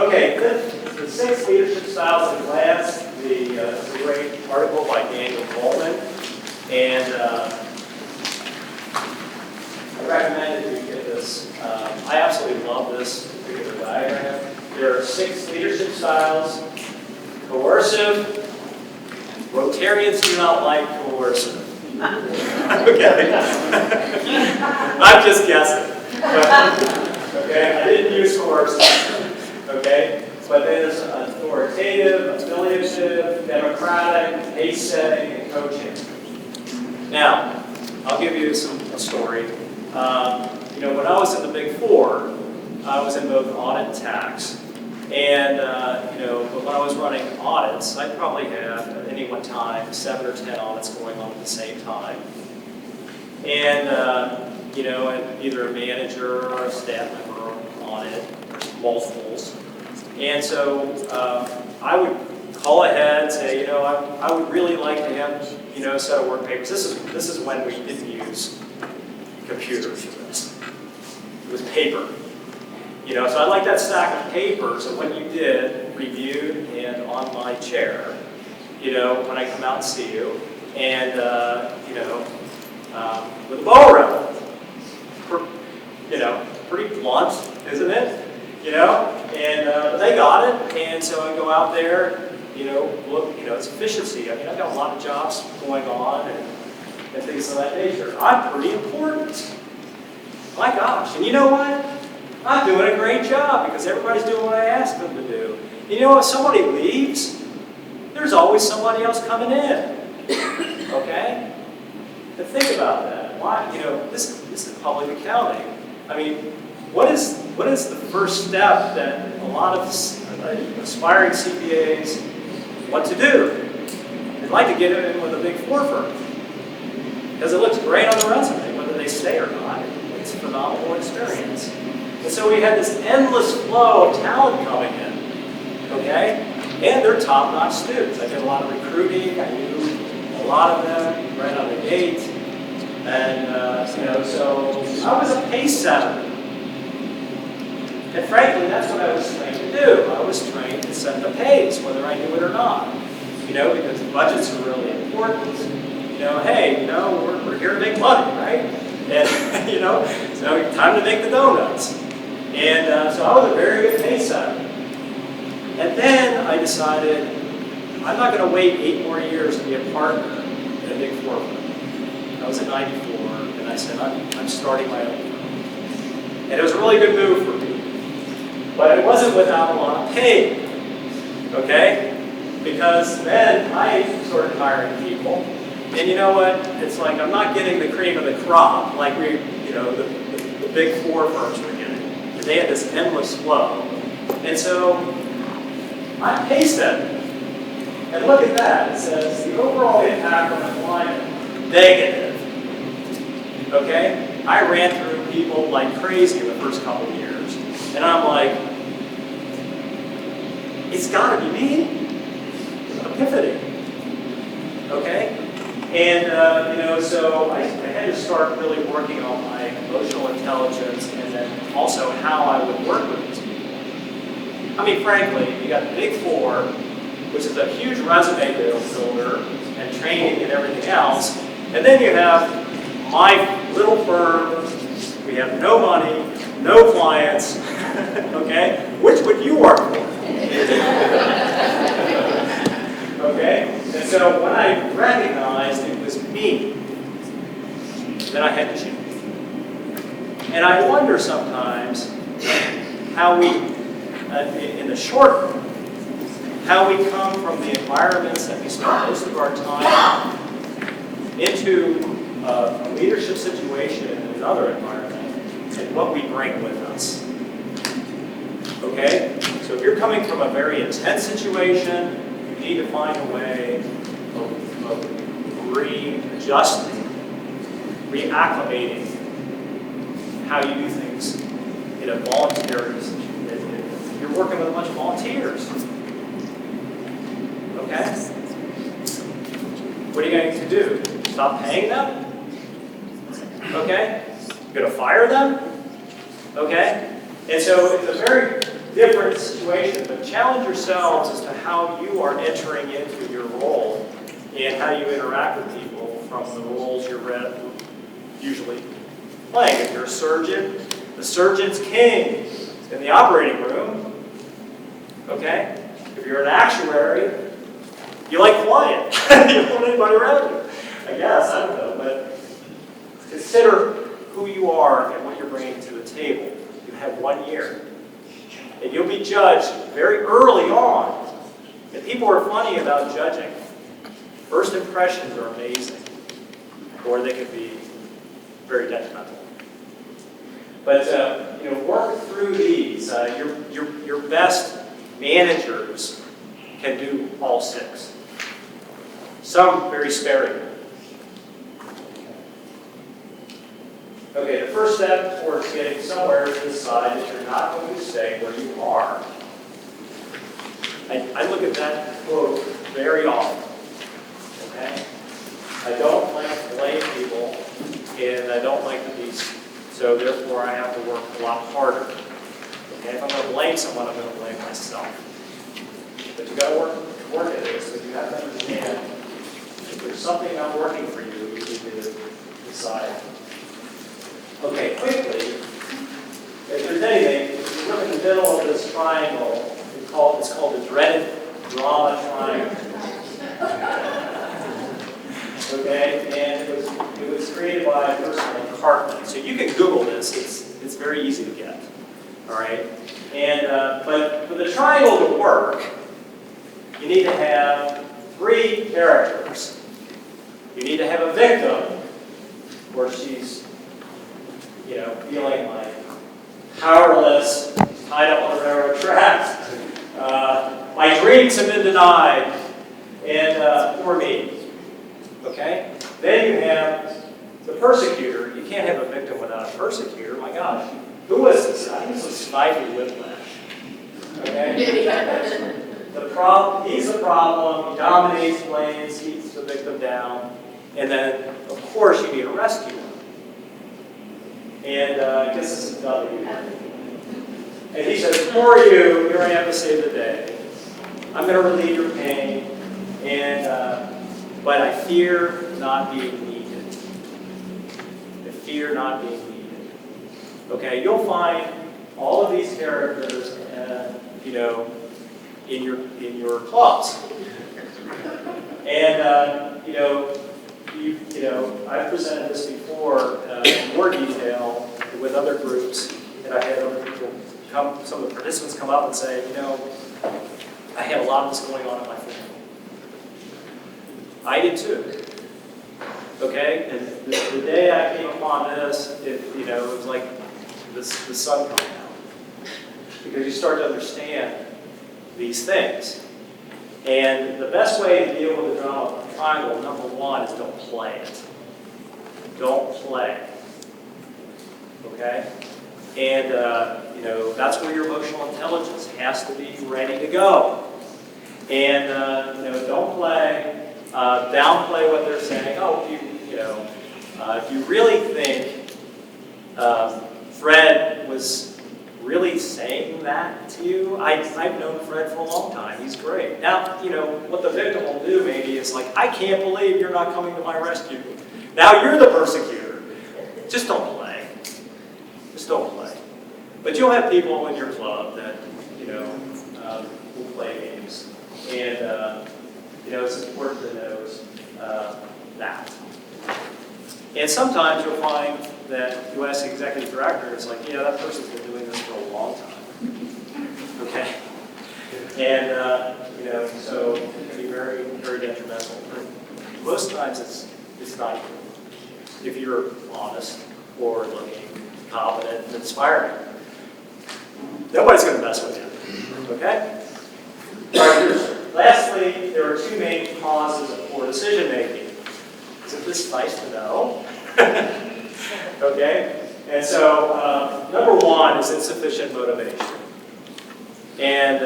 Okay, the 6 leadership styles at a glance. It's a great article by Daniel Goleman, and I recommend that you get this. I absolutely love this particular diagram. There are 6 leadership styles. Coercive. Rotarians do not like coercive. Okay. I'm just guessing. Okay, I didn't use coercive. Okay, but there's authoritative, affiliative, democratic, pace setting, and coaching. Now, I'll give you a story. When I was in the Big Four, I was in both audit and tax. And, but when I was running audits, I probably had, at any one time, 7 or 10 audits going on at the same time. And, and either a manager or a staff member on it, or multiples. And so I would call ahead and say, I would really like to have, a set of work papers. This is when we didn't use computers for this. It was paper. So I'd like that stack of papers of what you did, reviewed, and on my chair, when I come out and see you, and, with a bow around it. Pretty blunt, isn't it? And they got it, and so I go out there, look, it's efficiency. I mean, I've got a lot of jobs going on and things of that nature. I'm pretty important. My gosh, and you know what? I'm doing a great job because everybody's doing what I asked them to do. If somebody leaves, there's always somebody else coming in. Okay? And think about that. Why? This is public accounting. I mean, what is the first step that a lot of aspiring CPAs want to do? They'd like to get in with a Big Four firm because it looks great on the resume, whether they stay or not. It's a phenomenal experience. And so we had this endless flow of talent coming in, okay? And they're top-notch students. I did a lot of recruiting. I knew a lot of them right out of the gate. And, so I was a pace setter. And frankly, that's what I was trained to do. I was trained to set the pace, whether I knew it or not. Because budgets are really important. Hey, we're here to make money, right? And, so time to make the donuts. And so I was a very good pace setter. And then I decided I'm not going to wait 8 more years to be a partner in a Big Four firm. I was in '94, and I said, I'm starting my own firm. And it was a really good move for me. But it wasn't without a lot of pain, okay? Because then I started hiring people. And you know what? It's like I'm not getting the cream of the crop like the Big Four firms were getting. They had this endless flow. And so I paced it. And look at that. It says the overall impact on the climate, negative. Okay? I ran through people like crazy in the first couple of years. And I'm like, it's got to be me. Epiphany. Okay? And, so I had to start really working on my emotional intelligence and then also how I would work with these people. I mean, frankly, you got the Big Four, which is a huge resume builder and training and everything else. And then you have my little firm We have no money, no clients, okay? Which would you work for? Okay? And so when I recognized it was me, then I had to change. And I wonder sometimes how we, in the short run, how we come from the environments that we spend most of our time into a leadership situation in another environment, and what we bring with us. Okay? So if you're coming from a very intense situation, you need to find a way of readjusting, reacclimating how you do things in a voluntary situation. You're working with a bunch of volunteers. Okay? What are you going to do? Stop paying them? Okay? You're going to fire them? Okay? And so it's a very different situation, but challenge yourselves as to how you are entering into your role and how you interact with people from the roles you're usually playing. If you're a surgeon, the surgeon's king in the operating room. Okay? If you're an actuary, you like quiet. You don't want anybody around you. I guess, I don't know, but consider who you are and what you're bringing to the table. You have 1 year. And you'll be judged very early on. And people are funny about judging. First impressions are amazing. Or they can be very detrimental. But work through these. Your best managers can do all 6. Some very sparingly. Okay, the first step towards getting somewhere is to decide that you're not going to stay where you are. I look at that quote very often. Okay? I don't like to blame people, and I don't like to be, so therefore I have to work a lot harder. Okay? If I'm going to blame someone, I'm going to blame myself. But you've got to work at this, so you have to understand if there's something not working for you, you need to decide. Okay, quickly, if there's anything, if you look in the middle of this triangle, it's called the dreaded drama triangle. Okay, and it was created by a person named Cartman. So you can Google this, it's very easy to get. All right? And but for the triangle to work, you need to have 3 characters. You need to have a victim, where she's feeling like powerless, tied up on the railroad tracks. My dreams have been denied, and poor me. Okay? Then you have the persecutor. You can't have a victim without a persecutor. My gosh. Who was this guy? He was a snidely whiplash. Okay? He's the problem. He dominates, blames, keeps the victim down. And then, of course, you need a rescuer. And I guess this is W. And he says, for you, here I am to save the day. I'm going to relieve your pain, but I fear not being needed. I fear not being needed. Okay, you'll find all of these characters, in your clubs. And I've presented this before in more detail with other groups, and I had other people some of the participants come up and say, I had a lot of this going on in my family. I did too. Okay, and the day I came upon this, it was like the sun coming out, because you start to understand these things. And the best way to deal with the drama triangle, number 1, is don't play it. Don't play. Okay? And, that's where your emotional intelligence has to be ready to go. And, don't play, downplay what they're saying. Oh, if you really think Fred was really saying that to you, I've known Fred for a long time. He's great. Now, what the victim will do maybe is like, I can't believe you're not coming to my rescue. Now you're the persecutor. Just don't play. still play. But you'll have people in your club that, will play games. And, it's important to know that. And sometimes you'll find that you ask the executive director, it's like, that person's been doing this for a long time. Okay? And, so it can be very, very detrimental. Most times it's not good if you're honest, forward-looking, confident, and inspiring. Nobody's going to mess with you. Okay? All right, lastly, there are two main causes of poor decision-making. Isn't this nice to know? Okay? And so, number one is insufficient motivation. And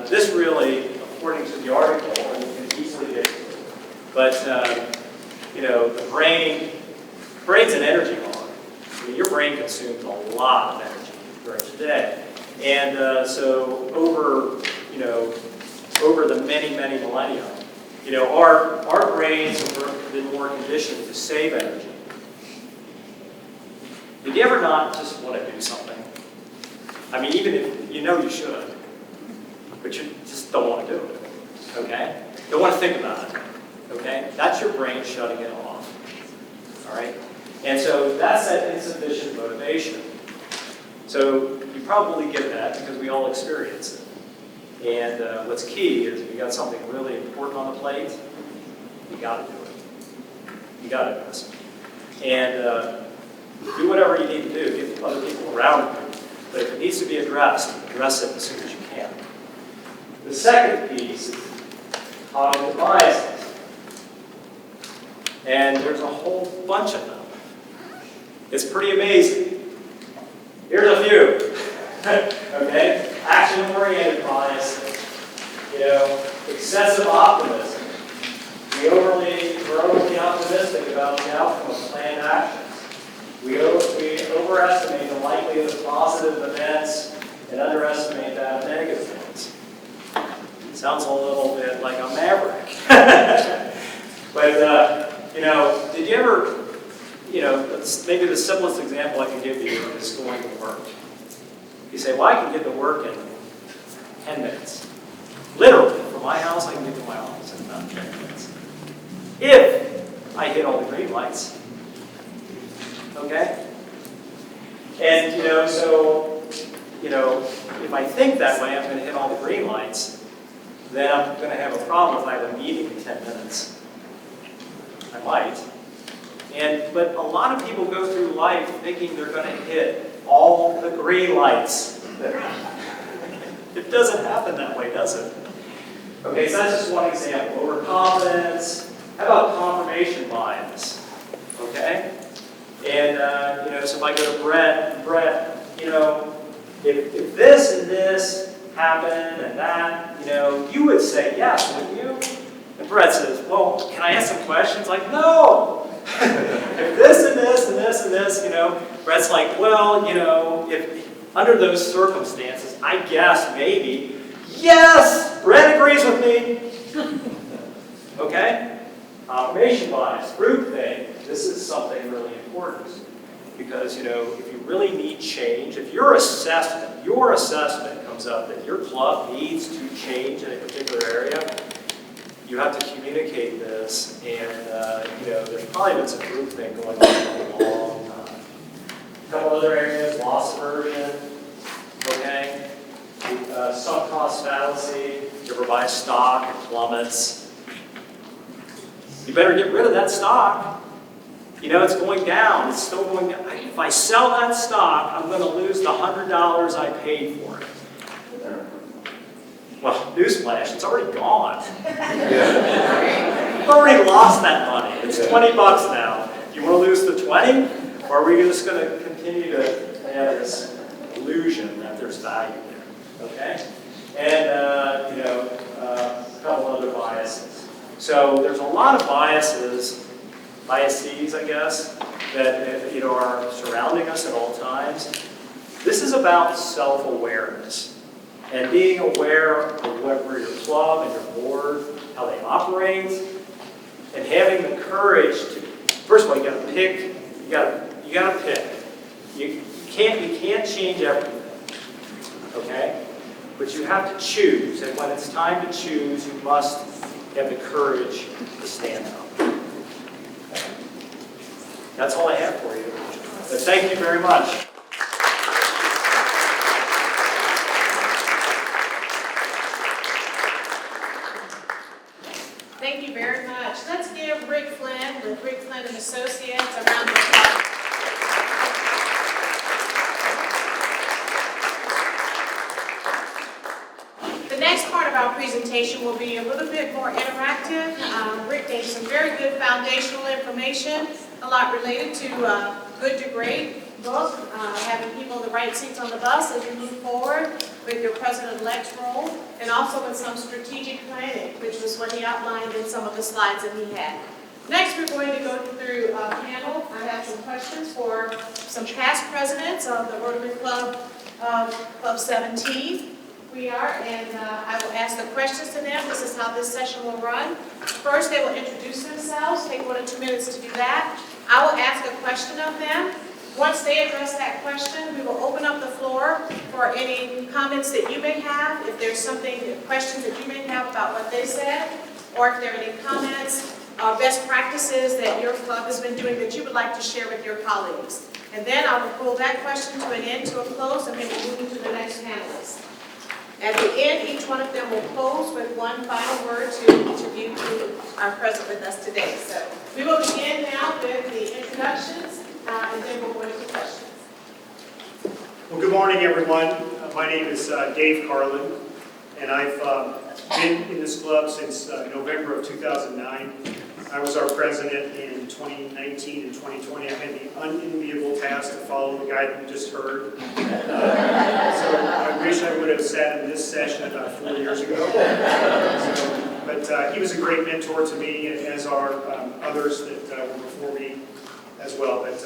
this really, according to the article, and you can easily get to it, but, the brain's an energy hog. I mean, your brain consumes a lot of energy during the day. And so over the many, many millennia, our brains have been more conditioned to save energy. Did you ever not just want to do something? I mean, even if you should, but you just don't want to do it, okay? Don't want to think about it, okay? That's your brain shutting it off, all right? And so that's that insufficient motivation. So you probably get that because we all experience it. And what's key is if you got something really important on the plate, you got to do it. You got to do this. And do whatever you need to do. Get other people around you. But if it needs to be addressed, address it as soon as you can. The second piece is cognitive biases. And there's a whole bunch of them. It's pretty amazing. Here's a few. Okay? Action-oriented biases. Excessive optimism. We're overly optimistic about the outcome of planned actions. We overestimate the likelihood of positive events and underestimate that of negative ones. Sounds a little bit like a maverick. But, did you ever, maybe the simplest example I can give you is going to work. You say, well, I can get to work in 10 minutes. Literally, from my house, I can get to my office in about 10 minutes. If I hit all the green lights. Okay? And, if I think that way, I'm going to hit all the green lights, then I'm going to have a problem if I have a meeting in 10 minutes. I might. But a lot of people go through life thinking they're going to hit all the green lights. It doesn't happen that way, does it? Okay, so that's just one example. Overconfidence. How about confirmation bias? Okay? And, so if I go to Brett, if this and this happened and that, you would say yes, wouldn't you? And Brett says, well, can I ask some questions? Like, no! If this and this and this and this, Brett's like, well, if under those circumstances, I guess maybe, yes! Brett agrees with me! Okay? Confirmation bias, groupthink. This is something really important. Because, if you really need change, if your assessment comes up that your club needs to change in a particular area, you have to communicate this, and there's probably been some groupthink going on for a long time. A couple other areas, loss aversion, okay? Sunk cost fallacy, you ever buy a stock, it plummets. You better get rid of that stock. It's going down, it's still going down. If I sell that stock, I'm going to lose the $100 I paid for it. Well, newsflash, it's already gone. You've already lost that money. It's $20 now. You want to lose the 20? Or are we just going to continue to have this illusion that there's value there? Okay? And, a couple other biases. So there's a lot of biases, I guess, that are surrounding us at all times. This is about self-awareness. And being aware of where your club and your board, how they operate, and having the courage to, first of all, you got to pick. You got to pick. You We can't change everything, okay? But you have to choose, and when it's time to choose, you must have the courage to stand up. That's all I have for you. But thank you very much. Thank you very much. Let's give Rick Flynn with Rick Flynn and Associates a round of applause. The next part of our presentation will be a little bit more interactive. Rick gave some very good foundational information, a lot related to Good to Great book, having people in the right seats on the bus as you move forward with your president-elect's role, and also with some strategic planning, which was what he outlined in some of the slides that he had. Next, we're going to go through a panel. I have some questions for some past presidents of the Rotary Club, Club 17. We are, and I will ask the questions to them. This is how this session will run. First, they will introduce themselves, take 1 or 2 minutes to do that. I will ask a question of them. Once they address that question, we will open up the floor for any comments that you may have, if there's questions that you may have about what they said, or if there are any comments or best practices that your club has been doing that you would like to share with your colleagues. And then I will pull that question to an end, to a close, and then we'll move to the next panelist. At the end, each one of them will close with one final word to each of you who are present with us today. So we will begin now with the introductions, and then we'll go into questions. Well, good morning, everyone. My name is Dave Carlin, and I've been in this club since November of 2009. I was our president in 2019 and 2020. I had the unenviable task to follow the guy that you just heard. So I wish I would have sat in this session about 4 years ago. But he was a great mentor to me, as are others that were before me as well. But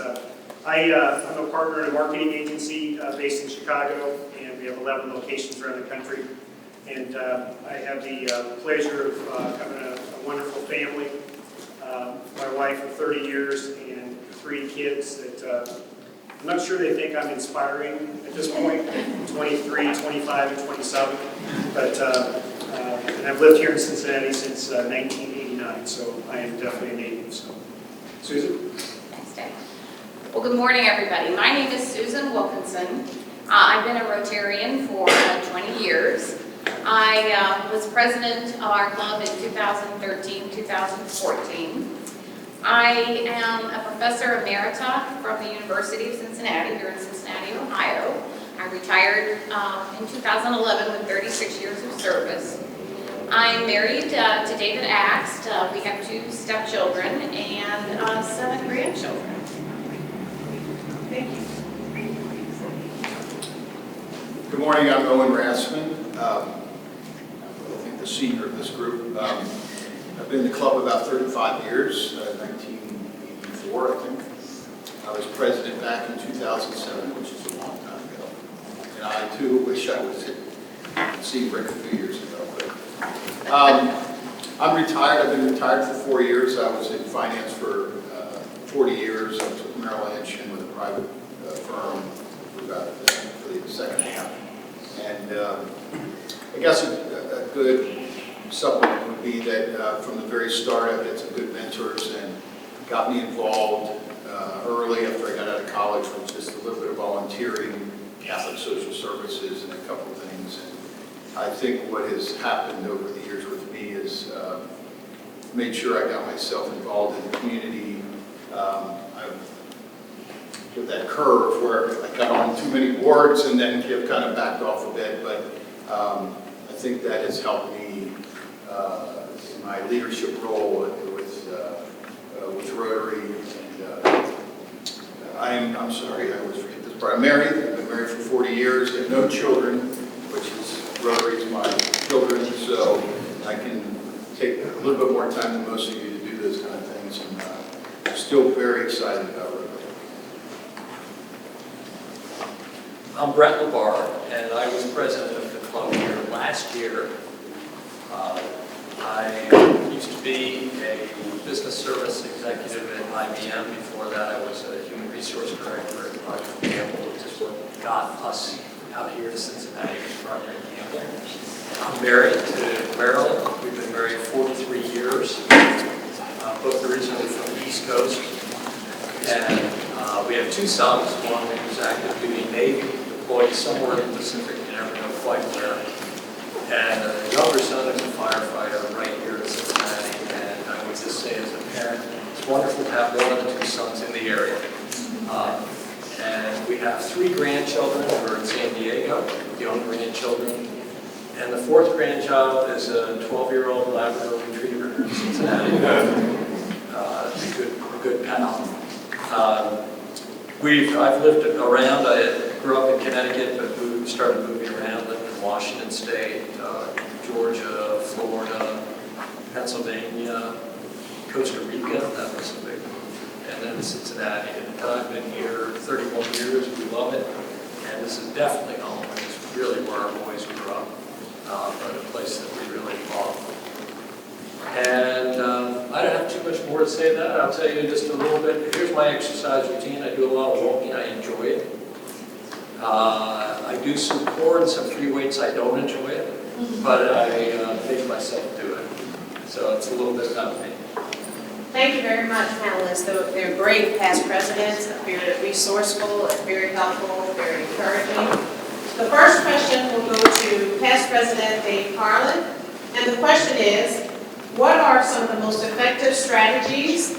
I'm a partner in a marketing agency based in Chicago, and we have 11 locations around the country. And I have the pleasure of having a wonderful family. My wife of 30 years and 3 kids that I'm not sure they think I'm inspiring at this point, 23, 25, and 27. But and I've lived here in Cincinnati since 1989, so I am definitely a native. So, Susan? Thanks, Dave. Well, good morning, everybody. My name is Susan Wilkinson. I've been a Rotarian for 20 years. I was president of our club in 2013, 2014. I am a professor emerita from the University of Cincinnati, here in Cincinnati, Ohio. I retired in 2011 with 36 years of service. I'm married to David Axt. We have 2 stepchildren and 7 grandchildren. Thank you. Good morning, I'm Owen Rasman. I think the senior of this group. I've been in the club about 35 years, 1984, I think. I was president back in 2007, which is a long time ago. And I, too, wish I was seeing Rick a few years ago. But, I'm retired. I've been retired for 4 years. I was in finance for 40 years. I took Merrill Lynch in with a private firm for about the second half. And I guess a good supplement would be that from the very start I had some good mentors and got me involved early after I got out of college with just a little bit of volunteering, Catholic social services, and a couple of things. And I think what has happened over the years with me is made sure I got myself involved in the community. With that curve where I got on too many boards and then kind of backed off a bit, but I think that has helped me in my leadership role with Rotary. And I'm sorry, I always forget this part. I'm married. I've been married for 40 years. I have no children, which is Rotary is my children, so I can take a little bit more time than most of you to do those kind of things. And I'm still very excited about Rotary. I'm Brett LeBar, and I was president of the club here last year. I used to be a business service executive at IBM. Before that, I was a human resource director at Procter & Gamble, which is what got us out here to Cincinnati as Procter & Gamble. I'm married to Marilyn. We've been married 43 years, both originally from the East Coast. And we have two sons, one who's active duty Navy, deployed somewhere in the Pacific, you never know quite where. And a younger son is a firefighter right here in Cincinnati. And I would just say as a parent, it's wonderful to have one of the two sons in the area. And we have 3 grandchildren who are in San Diego, young grandchildren. And the 4th grandchild is a 12-year-old Labrador Retriever in Cincinnati. A good pal. I've lived around. I grew up in Connecticut, but started moving around. Lived in Washington State, Georgia, Florida, Pennsylvania, Costa Rica. That was a big move. And then Cincinnati. And I've been here 31 years. We love it. And this is definitely home. It's really where our boys grew up, but a place that we really love. And I don't have too much more to say to that. I'll tell you just a little bit. Here's my exercise routine. I do a lot of walking. I enjoy it. I do some core and some free weights. I don't enjoy it, but I make myself do it. So it's a little bit about me. Thank you very much, panelists. They're great past presidents, very resourceful, very helpful, very encouraging. The first question will go to past president Dave Carlin. And the question is, what are some of the most effective strategies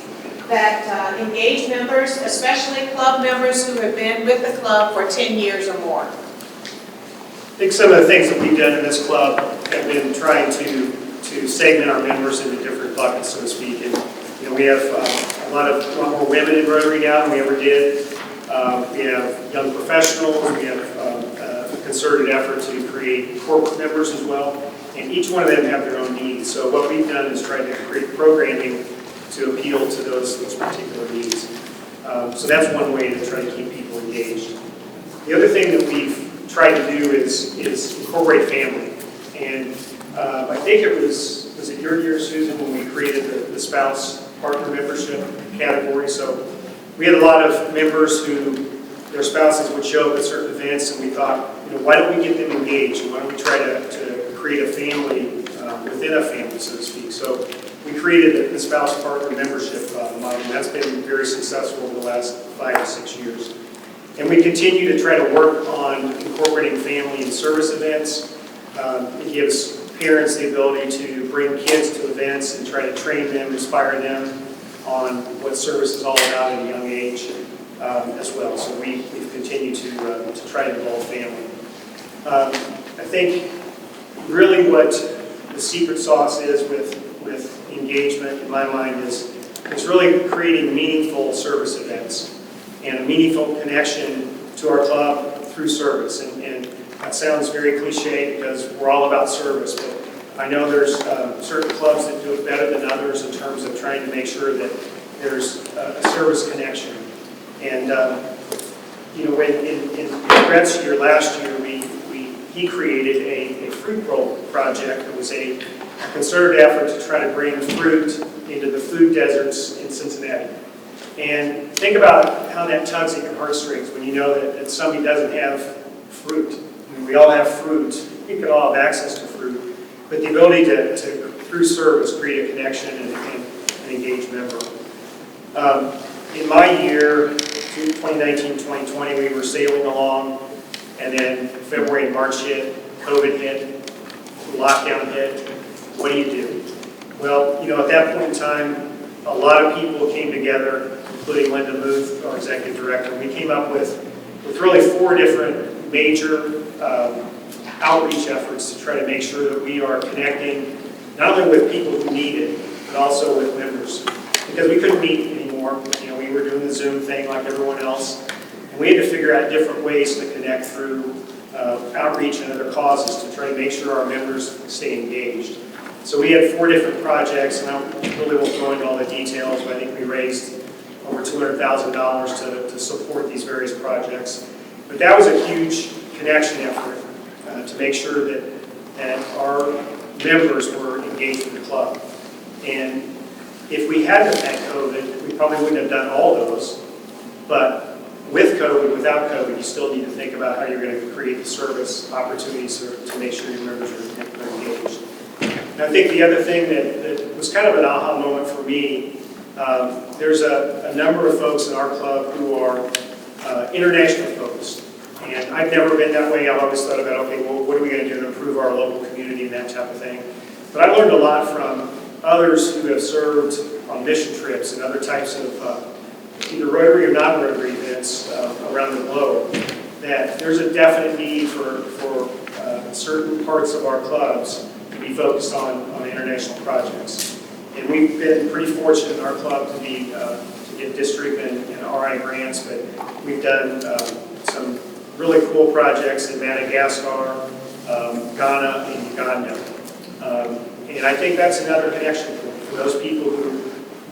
that engage members, especially club members who have been with the club for 10 years or more? I think some of the things that we've done in this club have been trying to segment our members into different buckets, so to speak. And we have a lot more women in Rotary now than we ever did. We have young professionals. We have a concerted effort to create corporate members as well. And each one of them have their own needs. So what we've done is try to create programming to appeal to those particular needs. So that's one way to try to keep people engaged. The other thing that we've tried to do is incorporate family. And I think it was it your year, Susan, when we created the spouse partner membership category. So we had a lot of members who their spouses would show up at certain events, and we thought, why don't we get them engaged? Why don't we try to create a family within a family, so to speak? So we created the spouse partner membership model, and that's been very successful in the last 5 to 6 years. And we continue to try to work on incorporating family and service events. It gives parents the ability to bring kids to events and try to train them, inspire them on what service is all about at a young age as well. So we've continued to try to involve family. I think really what the secret sauce is with engagement, in my mind, is it's really creating meaningful service events and a meaningful connection to our club through service. And that sounds very cliche because we're all about service, but I know there's certain clubs that do it better than others in terms of trying to make sure that there's a service connection. And when in Brett's year last year, he created a fruit roll project that was a concerted effort to try to bring fruit into the food deserts in Cincinnati. And think about how that tugs at your heartstrings when you know that somebody doesn't have fruit. I mean, we all have fruit. We could all have access to fruit. But the ability to through service, create a connection and an engaged member. In my year, 2019-2020, we were sailing along, and then February and March hit, COVID hit, lockdown hit. What do you do? Well, at that point in time, a lot of people came together, including Linda Muth, our executive director. We came up with really 4 different major outreach efforts to try to make sure that we are connecting not only with people who need it, but also with members. Because we couldn't meet anymore. We were doing the Zoom thing like everyone else. And we had to figure out different ways to connect through outreach and other causes to try to make sure our members stay engaged. So we had 4 different projects, and I really won't go into all the details, but I think we raised over $200,000 to support these various projects. But that was a huge connection effort to make sure that our members were engaged with the club. And if we hadn't had COVID, probably wouldn't have done all those, but with COVID, without COVID, you still need to think about how you're going to create the service opportunities to make sure your members are engaged. And I think the other thing that was kind of an aha moment for me, there's a number of folks in our club who are international focused. And I've never been that way. I've always thought about, okay, well, what are we going to do to improve our local community and that type of thing. But I learned a lot from others who have served on mission trips and other types of either Rotary or non-Rotary events around the globe, that there's a definite need for certain parts of our clubs to be focused on international projects. And we've been pretty fortunate in our club to get district and RI grants, but we've done some really cool projects in Madagascar, Ghana, and Uganda. And I think that's another connection point for those people who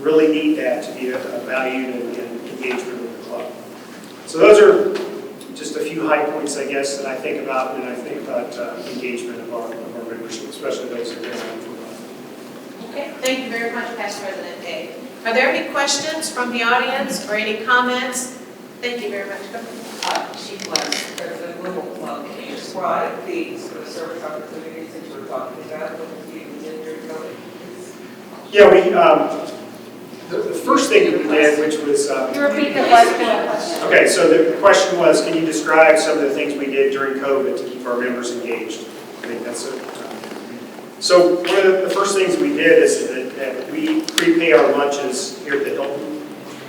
really need that to be valued and engagement with the club. So those are just a few high points, I guess, that I think about when I think about engagement of our membership, especially those who are around for a while. Okay, thank you very much, Past President Day. Are there any questions from the audience or any comments? Thank you very much. Chief West, President Little, can you describe the sort of service opportunities that you were talking about with you did during COVID? Yeah, the first thing that we did, which was... Can you repeat the question? Okay, so the question was, can you describe some of the things we did during COVID to keep our members engaged? I think that's it. So one of the first things we did is that we prepay our lunches here at the Hilton.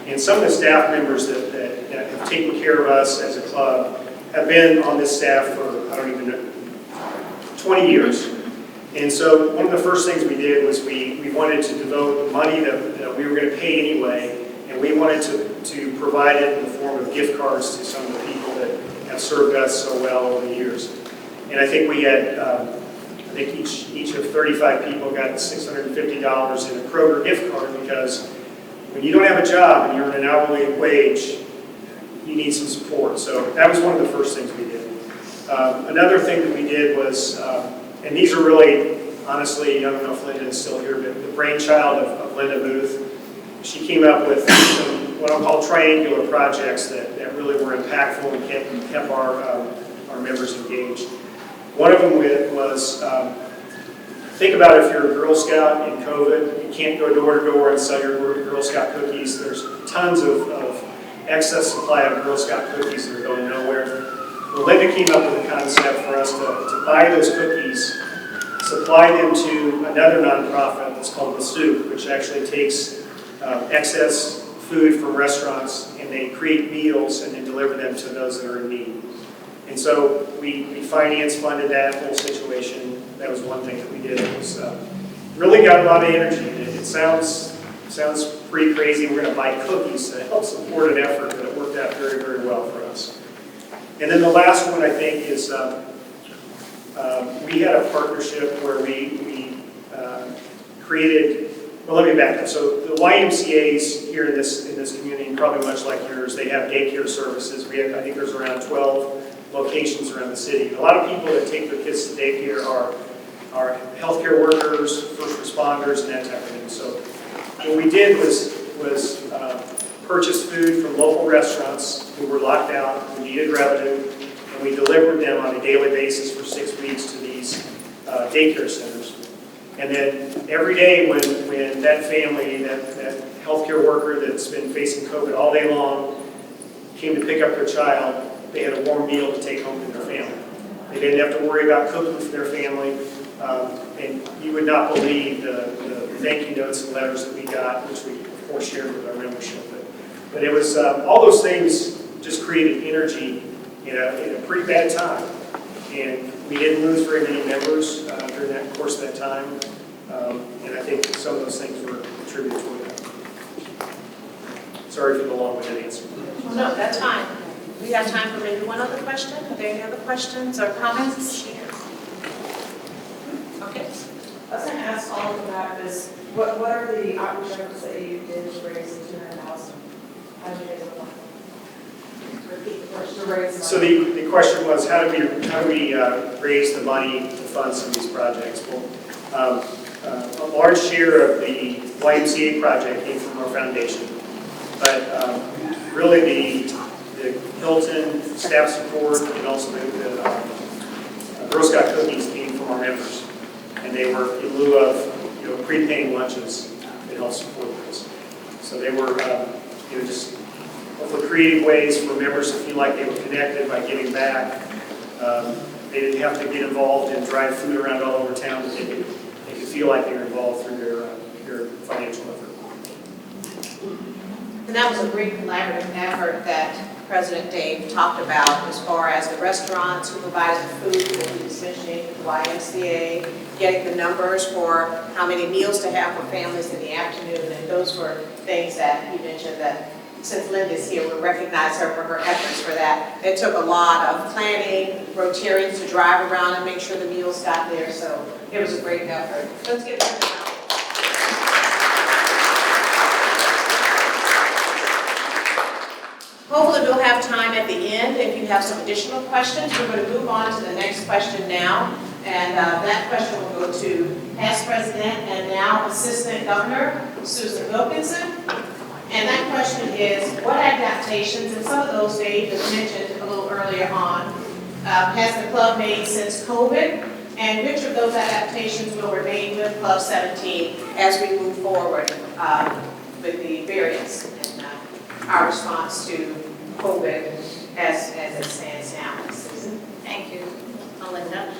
And some of the staff members that have taken care of us as a club have been on this staff for, I don't even know, 20 years. And so one of the first things we did was we wanted to devote the money that we were going to pay anyway, and we wanted to provide it in the form of gift cards to some of the people that have served us so well over the years. And I think we had, I think each of 35 people got $650 in a Kroger gift card, because when you don't have a job and you're on an hourly wage, you need some support. So that was one of the first things we did. Another thing that we did was, and these are really, honestly, I don't know if Linda is still here, but the brainchild of Linda Booth. She came up with some, what I'll call triangular projects that really were impactful and kept our members engaged. One of them was, think about if you're a Girl Scout in COVID, you can't go door to door and sell your Girl Scout cookies. There's tons of excess supply of Girl Scout cookies that are going nowhere. Well, Linda came up with a concept for us to buy those cookies, supply them to another nonprofit that's called The Soup, which actually takes excess food from restaurants, and they create meals and then deliver them to those that are in need. And so we funded that whole situation. That was one thing that we did. It was really got a lot of energy. It sounds pretty crazy. We're going to buy cookies to help support an effort, but it worked out very, very well for us. And then the last one, I think, is we had a partnership where we created, well, let me back up. So the YMCAs here in this community, probably much like yours, they have daycare services. We have, I think there's around 12 locations around the city. A lot of people that take their kids to daycare are healthcare workers, first responders, and that type of thing. So what we did was purchase food from local restaurants who were locked out, who needed revenue, and we delivered them on a daily basis for 6 weeks to these daycare centers. And then every day when that family, that healthcare worker that's been facing COVID all day long came to pick up their child, they had a warm meal to take home to their family. They didn't have to worry about cooking for their family. And you would not believe the thank you notes and letters that we got, which we, of course, shared with our membership. But it was, all those things just created energy in a pretty bad time. And we didn't lose very many members during that course of that time. And I think some of those things were contributed to that. Sorry for the long-winded answer. No, that's fine. We have time for maybe one other question. Are there any other questions or comments? Okay. I was going to ask all about this. What are the outreach efforts that you did to raise the $200,000? How did you guys apply? Repeat the question. To raise So the question was, how do we raise the money to fund some of these projects? Well, a large share of the YMCA project came from our foundation. But really the Hilton staff support and also the Girl Scout cookies came from our members. And they were in lieu of, pre-paying lunches that helped support this. So they were, just hopefully creative ways for members to feel like they were connected by giving back. They didn't have to get involved and drive food around all over town, but they could feel like they were involved through their financial effort. And that was a great collaborative effort that President Dave talked about as far as the restaurants who provided the food, that he was mentioning, the YMCA, getting the numbers for how many meals to have for families in the afternoon. And those were things that he mentioned that since Linda's here, we recognize her for her efforts for that. It took a lot of planning, Rotarians to drive around and make sure the meals got there. So it was a great effort. Let's give them a round. Hopefully we'll have time at the end if you have some additional questions. We're going to move on to the next question now. And that question will go to past president and now assistant governor, Susan Wilkinson. And that question is, what adaptations, and some of those Dave just mentioned a little earlier on, has the club made since COVID? And which of those adaptations will remain with Club 17 as we move forward with the variants and our response to COVID as it stands now? Susan? Thank you, Melinda.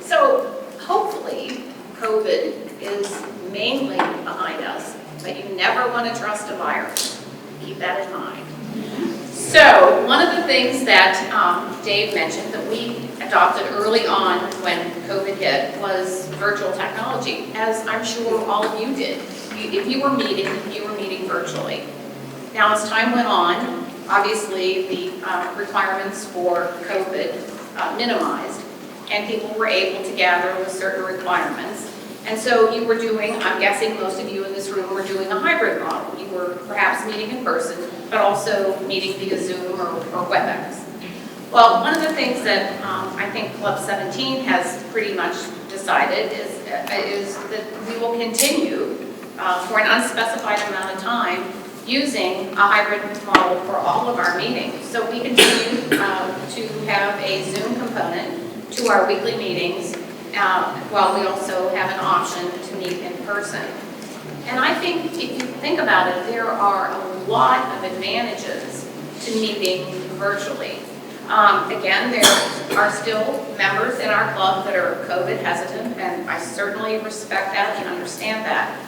So hopefully COVID is mainly behind us, but you never want to trust a virus. Keep that in mind. So one of the things that Dave mentioned that we adopted early on when COVID hit was virtual technology, as I'm sure all of you did. If you were meeting virtually. Now as time went on, obviously the requirements for COVID minimized, and people were able to gather with certain requirements. And so you were doing, I'm guessing most of you in this room were doing a hybrid model. You were perhaps meeting in person, but also meeting via Zoom or WebEx. Well, one of the things that I think Club 17 has pretty much decided is that we will continue for an unspecified amount of time using a hybrid model for all of our meetings. So we continue to have a Zoom component to our weekly meetings, while we also have an option to meet in person. And I think if you think about it, there are a lot of advantages to meeting virtually. Again, there are still members in our club that are COVID hesitant, and I certainly respect that and understand that.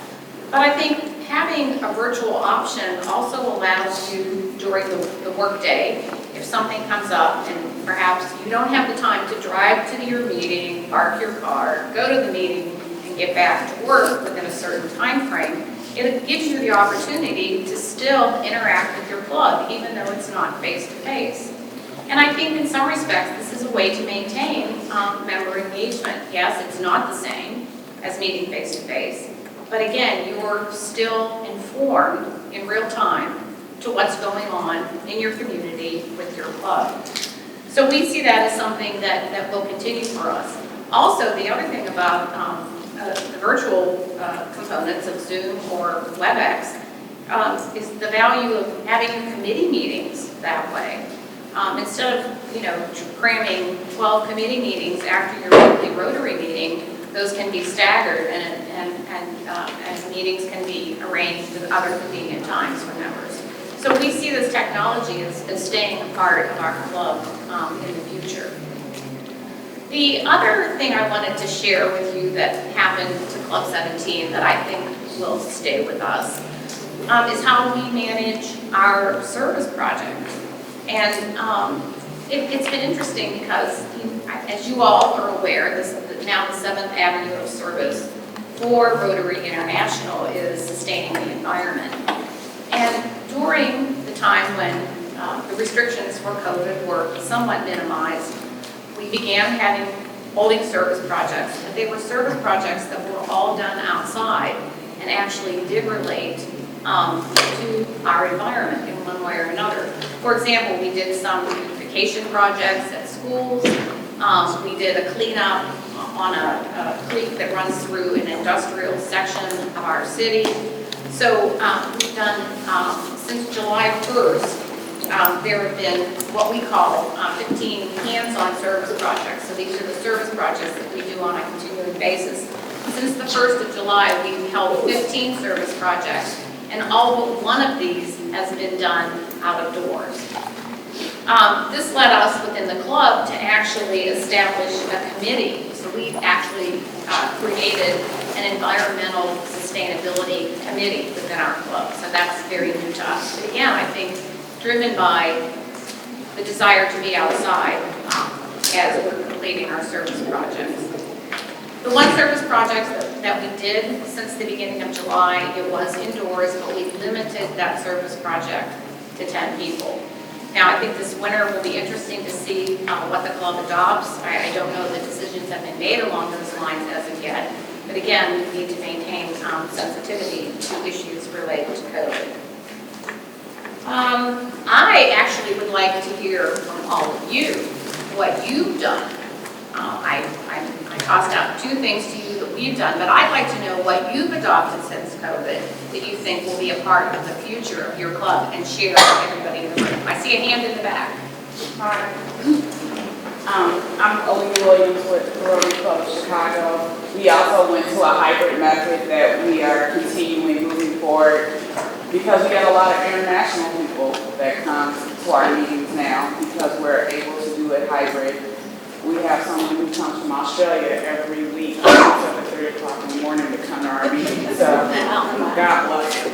But I think having a virtual option also allows you during the work day, if something comes up and perhaps you don't have the time to drive to your meeting, park your car, go to the meeting, and get back to work within a certain time frame, it gives you the opportunity to still interact with your club, even though it's not face-to-face. And I think in some respects, this is a way to maintain member engagement. Yes, it's not the same as meeting face-to-face, but again, you're still informed in real time to what's going on in your community with your club. So we see that as something that will continue for us. Also, the other thing about the virtual components of Zoom or WebEx is the value of having committee meetings that way. Instead of cramming 12 committee meetings after your weekly Rotary meeting, those can be staggered and meetings can be arranged at other convenient times for members. So we see this technology as staying a part of our club in the future. The other thing I wanted to share with you that happened to Club 17 that I think will stay with us is how we manage our service project. And it's been interesting because, as you all are aware, now the 7th Avenue of service for Rotary International is sustaining the environment. And during the time when the restrictions for COVID were somewhat minimized, we began holding service projects, but they were service projects that were all done outside and actually did relate to our environment in one way or another. For example, we did some beautification projects at schools. We did a cleanup on a creek that runs through an industrial section of our city. So we've done since July 1st, there have been what we call 15 hands-on service projects. So these are the service projects that we do on a continuing basis. Since the 1st of July, we've held 15 service projects, and all but one of these has been done out of doors. This led us within the club to actually establish a committee. So we've actually created an environmental sustainability committee within our club. So that's very new to us. But again, I think driven by the desire to be outside as we're completing our service projects. The one service project that we did since the beginning of July, it was indoors, but we limited that service project to 10 people. Now, I think this winter will be interesting to see what the club adopts. I don't know the decisions have been made along those lines as of yet. But again, we need to maintain sensitivity to issues related to COVID. I actually would like to hear from all of you what you've done. I tossed out 2 things to you that we've done, but I'd like to know what you've adopted since COVID that you think will be a part of the future of your club and share with everybody in the room. I see a hand in the back. Hi. I'm Owen Williams with the Rotary Club of Chicago. We also went to a hybrid method that we are continuing moving forward because we got a lot of international people that come to our meetings now because we're able to do it hybrid. We have someone who comes from Australia every week at 3 o'clock in the morning to come to our meeting. So God bless you.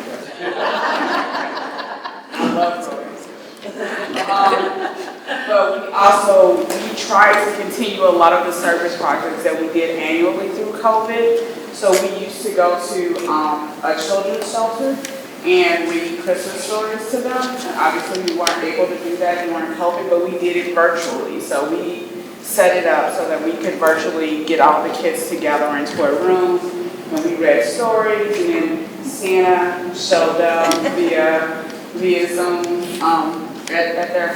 I love Rotary. But we try to continue a lot of the service projects that we did annually through COVID. So we used to go to a children's shelter and read Christmas stories to them. And obviously we weren't able to do that during COVID, but we did it virtually. So we set it up so that we could virtually get all the kids together into a room and we read stories, and then Santa showed up via Zoom at their,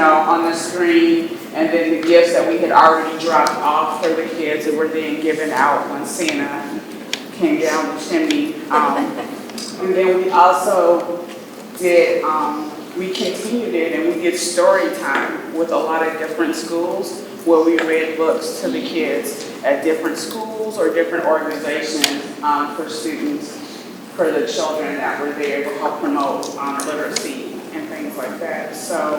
on the screen, and then the gifts that we had already dropped off for the kids that were then given out when Santa came down the chimney. And then we also did, we continued it and we did story time with a lot of different schools where we read books to the kids at different schools or different organizations for students, for the children that were there to help promote literacy and things like that. So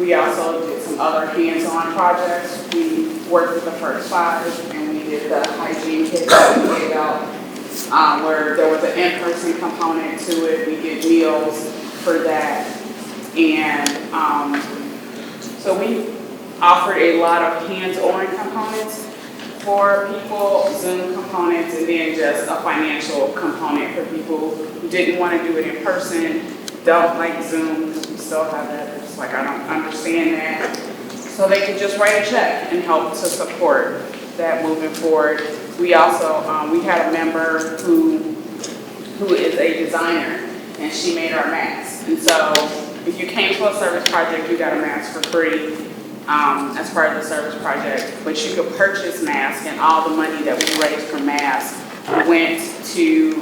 we also did some other hands-on projects. We worked with the First 5 and we did the hygiene kit that we gave out where there was an in-person component to it. We did meals for that. And so we offered a lot of hands-on components for people, Zoom components, and then just a financial component for people who didn't want to do it in person, don't like Zoom, because we still have that. It's like, I don't understand that. So they could just write a check and help to support that moving forward. We also, we had a member who is a designer, and she made our masks. And so if you came to a service project, you got a mask for free as part of the service project. But you could purchase masks, and all the money that we raised for masks went to,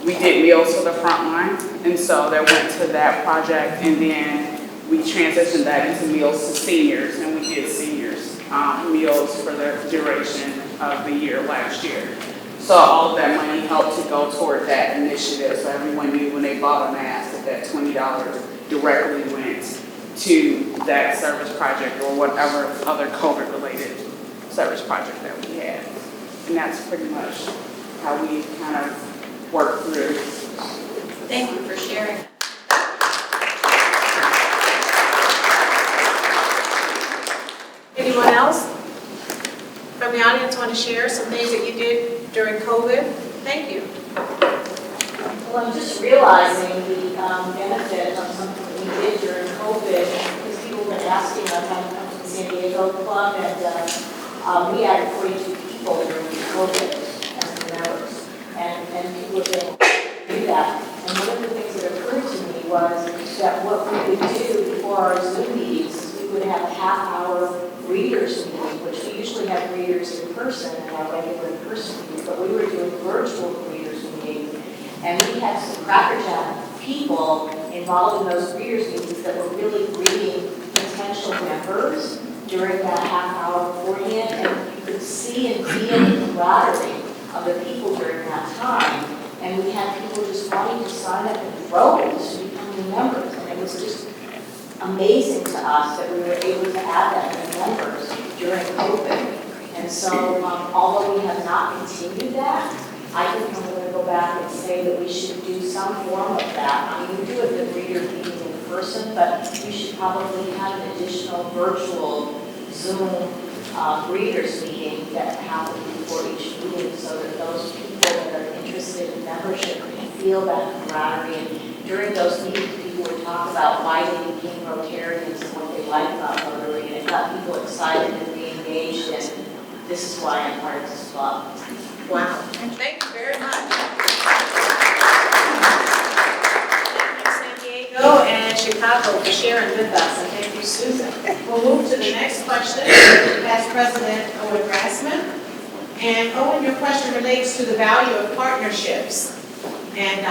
we did meals for the front line. And so that went to that project, and then we transitioned that into meals to seniors, and we did seniors meals for the duration of the year last year. So all of that money helped to go toward that initiative. So everyone knew when they bought a mask that $20 directly went to that service project or whatever other COVID-related service project that we had. And that's pretty much how we kind of work through. Thank you for sharing. Anyone else from the audience want to share some things that you did during COVID? Thank you. Well, I'm just realizing the benefit of something that we did during COVID, because people have been asking us how to come to the San Diego Club, and we added 42 people during COVID as members, and people have been do that. And one of the things that occurred to me was that what we would do before our Zoom meetings, we would have a half-hour readers meeting, which we usually have readers in person and our regular in-person meetings, but we were doing virtual readers meetings. And we had some Cracker Jack people involved in those readers meetings that were really greeting potential members during that half hour beforehand, and you could see and feel the camaraderie of the people during that time. And we had people just wanting to sign up in droves to become members, and it was just amazing to us that we were able to add that many members during COVID. And so, although we have not continued that, I think I'm going to go back and say that we should do some form of that. I mean, we do a good reader meeting in person, but we should probably have an additional virtual Zoom readers meeting that happens before each meeting, so that those people that are interested in membership can feel that camaraderie. And during those meetings, people would talk about why they became Rotarians and what they like about Rotary, and it got people excited and re-engaged, and this is why I'm part of this club. Wow. Thank you very much. Thank you, San Diego and Chicago, for sharing with us, and thank you, Susan. We'll move to the next question. Past President Owen Rasman. And Owen, your question relates to the value of partnerships. And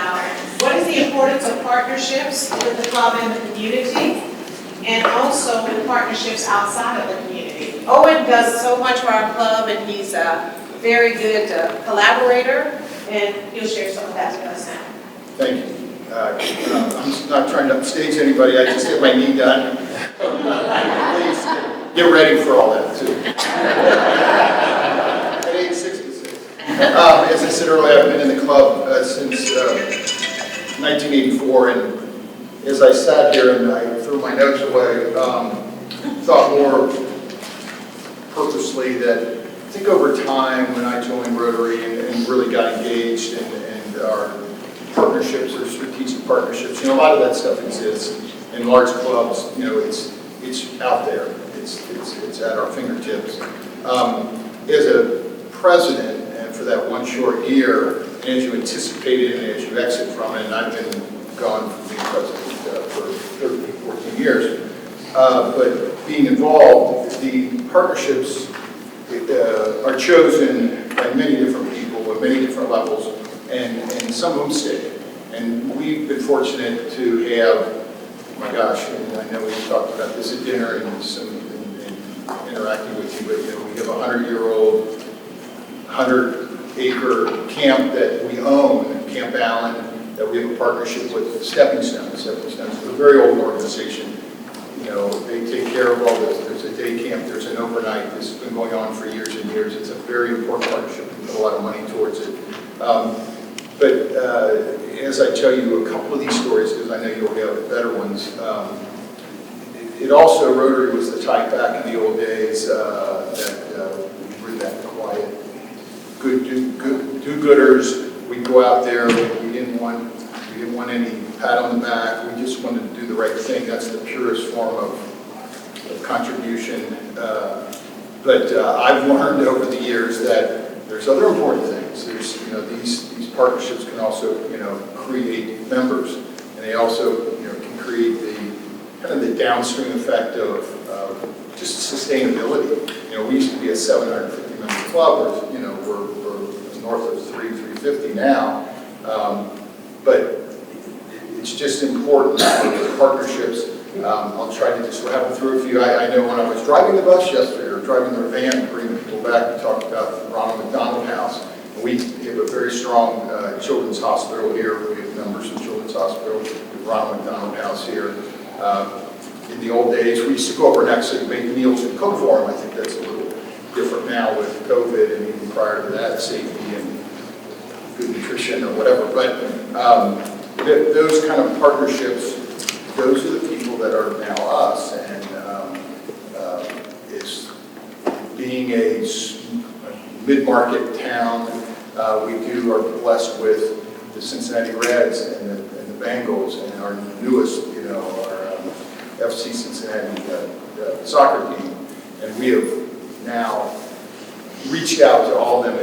what is the importance of partnerships with the club and the community, and also with partnerships outside of the community? Owen does so much for our club, and he's a very good collaborator, and he'll share some of that with us now. Thank you. I'm not trying to upstage anybody, I just get my knee done. Please get ready for all that, too. At age 66. As I said earlier, I've been in the club since 1984, and as I sat here and I threw my notes away, thought more purposely that I think over time when I joined Rotary and really got engaged and our partnerships or strategic partnerships, a lot of that stuff exists in large clubs. It's out there. It's at our fingertips. As a president, and for that one short year, and as you anticipated and as you exit from it, and I've been gone from being president for 13, 14 years, but being involved, the partnerships are chosen by many different people at many different levels, and some of them stay. And we've been fortunate to have, oh my gosh, and I know we talked about this at dinner and some interacting with you, but we have a 100-year-old, 100-acre camp that we own, Camp Allen, that we have a partnership with Stepping Stones. Stepping Stones is a very old organization. They take care of all this. There's a day camp, there's an overnight. This has been going on for years and years. It's a very important partnership. We put a lot of money towards it. But as I tell you a couple of these stories, because I know you'll have better ones, it also, Rotary was the type back in the old days that we were that quiet, good do-gooders. We'd go out there, we didn't want any pat on the back. We just wanted to do the right thing. That's the purest form of contribution. But I've learned over the years that there's other important things. There's, these partnerships can also, create members, and they also, can create the downstream effect of just sustainability. We used to be a 750 member club, we're north of 350 now, but it's just important for partnerships. I'll try to just rattle through a few. I know when I was driving the bus yesterday, or driving the van to bring people back, we talked about the Ronald McDonald House. We have a very strong children's hospital here. We have members of Children's Hospital, the Ronald McDonald House here. In the old days, we used to go over and actually make meals and cook for them. I think that's a little different now with COVID, and even prior to that, safety and good nutrition or whatever. But those kind of partnerships, those are the people that are now us, and it's being a mid-market town. We are blessed with the Cincinnati Reds and the Bengals, and our newest, our FC Cincinnati soccer team, and we have now reached out to all of them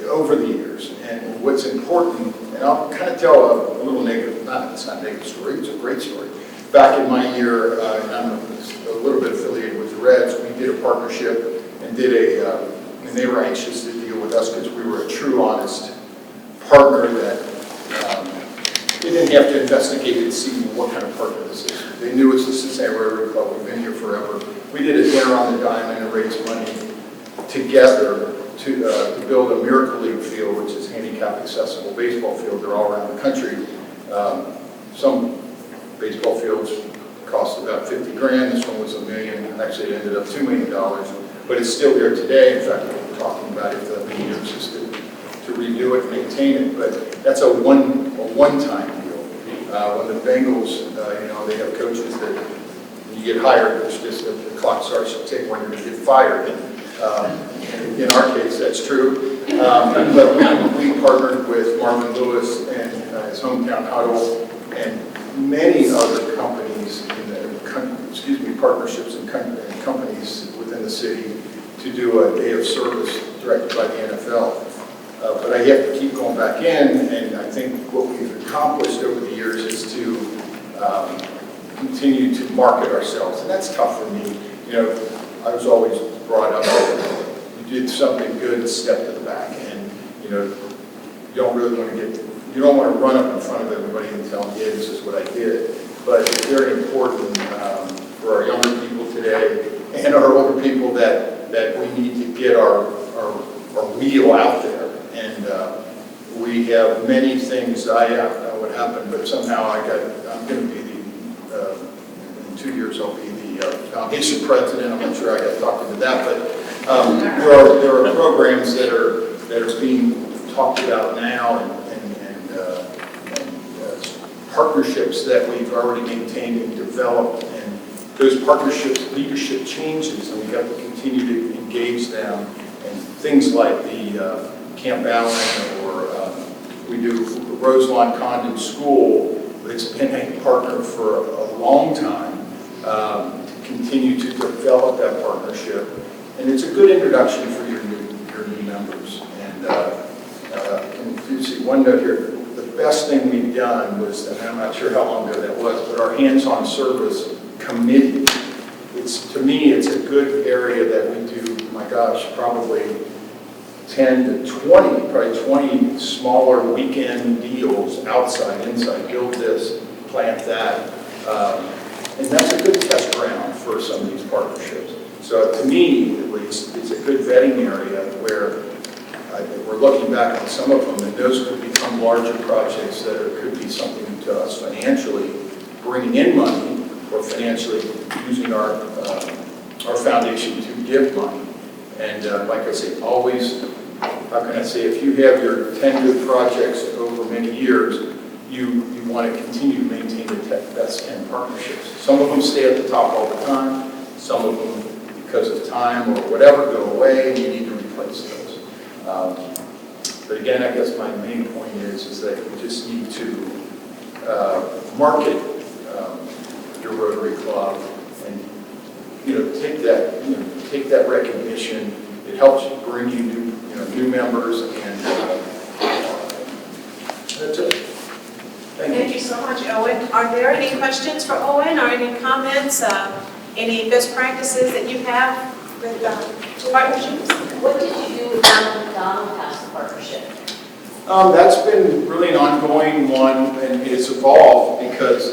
over the years. And what's important, and I'll kind of tell a little negative, it's not a negative story, it's a great story. Back in my year, and I'm a little bit affiliated with the Reds, we did a partnership and and they were anxious to deal with us because we were a true, honest partner that, didn't have to investigate to see what kind of partner this is. They knew it's the Cincinnati Rotary Club. We've been here forever. We did a dinner on the diamond and raised money together to build a Miracle League field, which is handicap accessible baseball field. They're all around the country. Some baseball fields cost about 50 grand. This one was $1 million. Actually, it ended up $2 million. But it's still there today. In fact, we're talking about if the means is to redo it and maintain it. But that's a one-time deal. When the Bengals, they have coaches that when you get hired, it's just the clock starts to tick when you're going to get fired. In our case, that's true. But we partnered with Marvin Lewis and his Hometown Huddle and many other companies partnerships and companies within the city to do a day of service directed by the NFL. But I have to keep going back in, and I think what we've accomplished over the years is to continue to market ourselves, and that's tough for me. I was always brought up that you did something good, step to the back, and you don't really want to you don't want to run up in front of everybody and tell them, yeah, this is what I did. But it's very important for our younger people today and our older people that we need to get our wheel out there. And we have many things. I don't know what happened, but somehow I'm going to be in 2 years I'll be the foundation president. I'm not sure I got talked into that, but there are programs that are being talked about now and partnerships that we've already maintained and developed, and those partnerships, leadership changes, and we have to continue to engage them. And things like the Camp Allen, or we do Roselawn Condon School. It's been a partner for a long time. Continue to develop that partnership, and it's a good introduction for your new members. And you see one note here. The best thing we've done was, and I'm not sure how long ago that was, but our hands-on service committee. To me, it's a good area that we do, my gosh, probably 10 to 20, probably 20 smaller weekend deals outside, inside, build this, plant that. And that's a good test ground for some of these partnerships. So to me, at least, it's a good vetting area where we're looking back on some of them, and those could become larger projects that could be something to us financially, bringing in money, or financially using our foundation to give money. And like I say, always, how can I say, if you have your 10 good projects over many years, you want to continue to maintain the best 10 partnerships. Some of them stay at the top all the time. Some of them, because of time or whatever, go away, and you need to replace those. But again, I guess my main point is that you just need to market your Rotary Club, and take that recognition. It helps bring you new members, and that's it. Thank you so much, Owen. Are there any questions for Owen, or any comments, any best practices that you have with partnerships? What did you do with Ronald McDonald House partnership? That's been really an ongoing one, and it's evolved because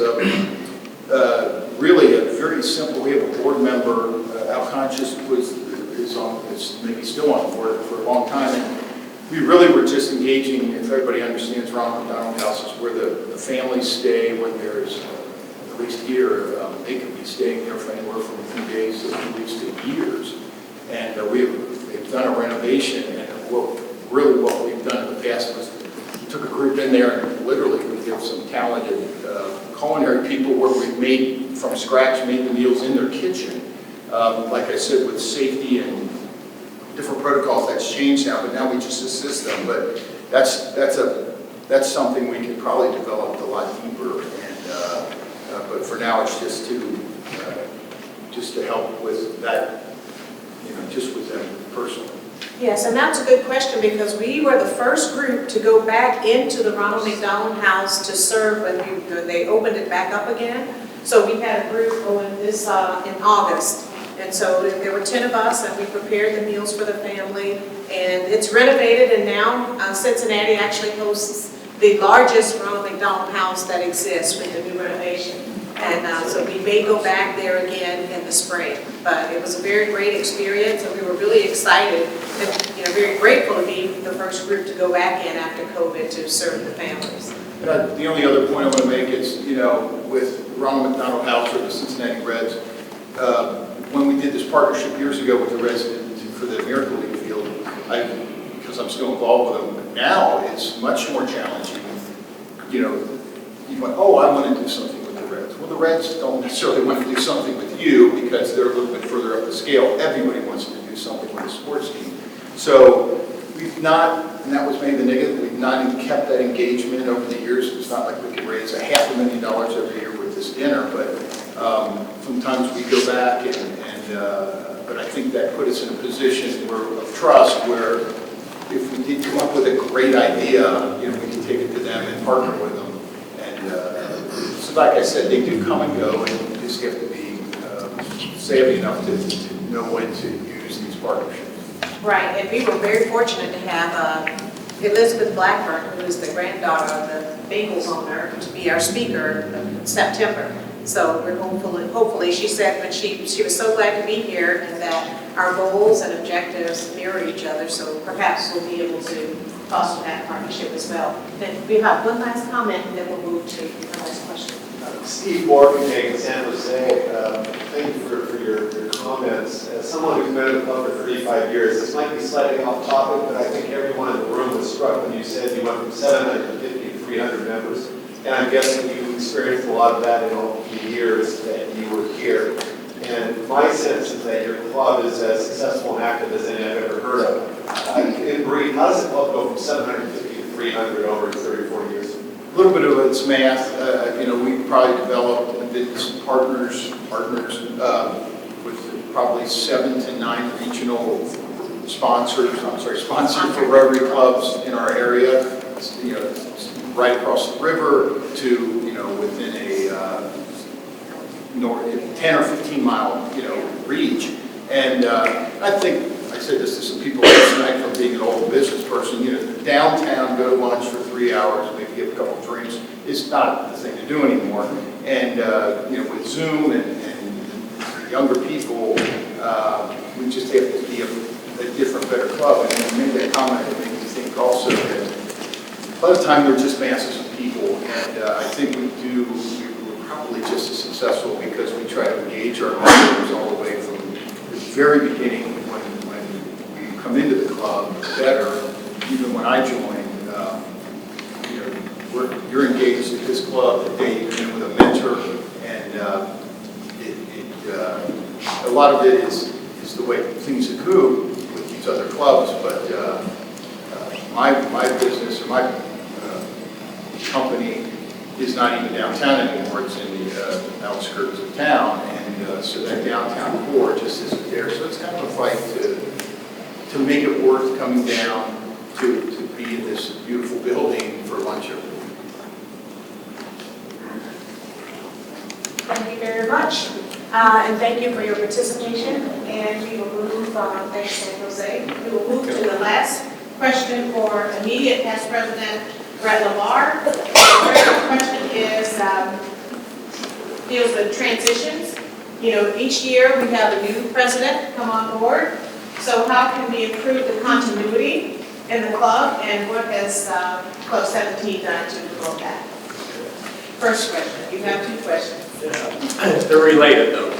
really a very simple. We have a board member, Al Conscious is maybe still on the board for a long time, and we really were just engaging. If everybody understands, Ronald McDonald House is where the families stay when there's, at least here, they could be staying there for anywhere from a few days to 2 weeks to years. And they've done a renovation, and what we've done in the past was we took a group in there and literally we give some talented culinary people where we've made from scratch, made the meals in their kitchen. Like I said, with safety and different protocols, that's changed now, but now we just assist them. But that's something we could probably develop a lot deeper. And but for now, it's just to help with that, just with them personally. Yes, and that's a good question, because we were the first group to go back into the Ronald McDonald House to serve when they opened it back up again. So we had a group going this in August. And so there were 10 of us, and we prepared the meals for the family. And it's renovated, and now Cincinnati actually hosts the largest Ronald McDonald McDonald House that exists with the new renovation. And so we may go back there again in the spring. But it was a very great experience, and we were really excited and, you know, very grateful to be the first group to go back in after COVID to serve the families. The only other point I want to make is, you know, with Ronald McDonald House or the Cincinnati Reds, when we did this partnership years ago with the resident for the Miracle League field, because I'm still involved with them now, it's much more challenging. You know, you went, oh, I want to do something with the Reds. Well, the Reds don't necessarily want to do something with you because they're a little bit further up the scale. Everybody wants to do something with a sports team. So we've not, and that was maybe the negative, we've not kept that engagement over the years. It's not like we can raise $500,000 every year with this dinner, but sometimes we go back but I think that put us in a position of trust where if we did come up with a great idea, you know, we can take it to them and partner with them. And so like I said, they do come and go, and you just have to be savvy enough to know when to use these partnerships. Right, and we were very fortunate to have Elizabeth Blackburn, who is the granddaughter of the Bengals owner, to be our speaker in September. So we're hopefully, she said when she was so glad to be here and that our goals and objectives mirror each other, so perhaps we'll be able to foster that partnership as well. Then we have one last comment and then we'll move to the last question. Steve Morgan, San Jose. Thank you for your comments. As someone who's been in the club for 35 years, this might be slightly off topic, but I think everyone in the room was struck when you said you went from 750 to 300 members. And I'm guessing you experienced a lot of that in all the years that you were here. And my sense is that your club is as successful and active as any I've ever heard of. In brief, how does the club go from 750 to 300 over 34 years? A little bit of it's math. You know, we probably developed some partners with probably 7 to 9 regional sponsors for Rotary clubs in our area. You know, right across the river to, you know, within a 10 or 15 mile, you know, reach. And I think I said this to some people last night from being an old business person, you know, downtown, go to lunch for 3 hours, maybe get a couple of drinks. It's not the thing to do anymore. And, you know, with Zoom and younger people, we just have to be a different, better club. And I made that comment, I think also that by the time we're just masses of people, and I think we're probably just as successful because we try to engage our members all the way from the very beginning when we come into the club, better. Even when I joined, you know, you're engaged at this club the day you come in with a mentor, and a lot of it is the way things accrue with these other clubs, but my business or my company is not even downtown anymore. It's in the outskirts of town, and so that downtown core just isn't there. So it's kind of a fight to make it worth coming down to be in this beautiful building for lunch every week. Thank you very much. And thank you for your participation. And we will move, thanks San Jose. We will move to the last question for immediate past president Brett Lamar. The first question is, deals with transitions. You know, each year we have a new president come on board. So how can we improve the continuity in the club, and what has Club 17 done to promote that? First question. You have 2 questions. Yeah. They're related though.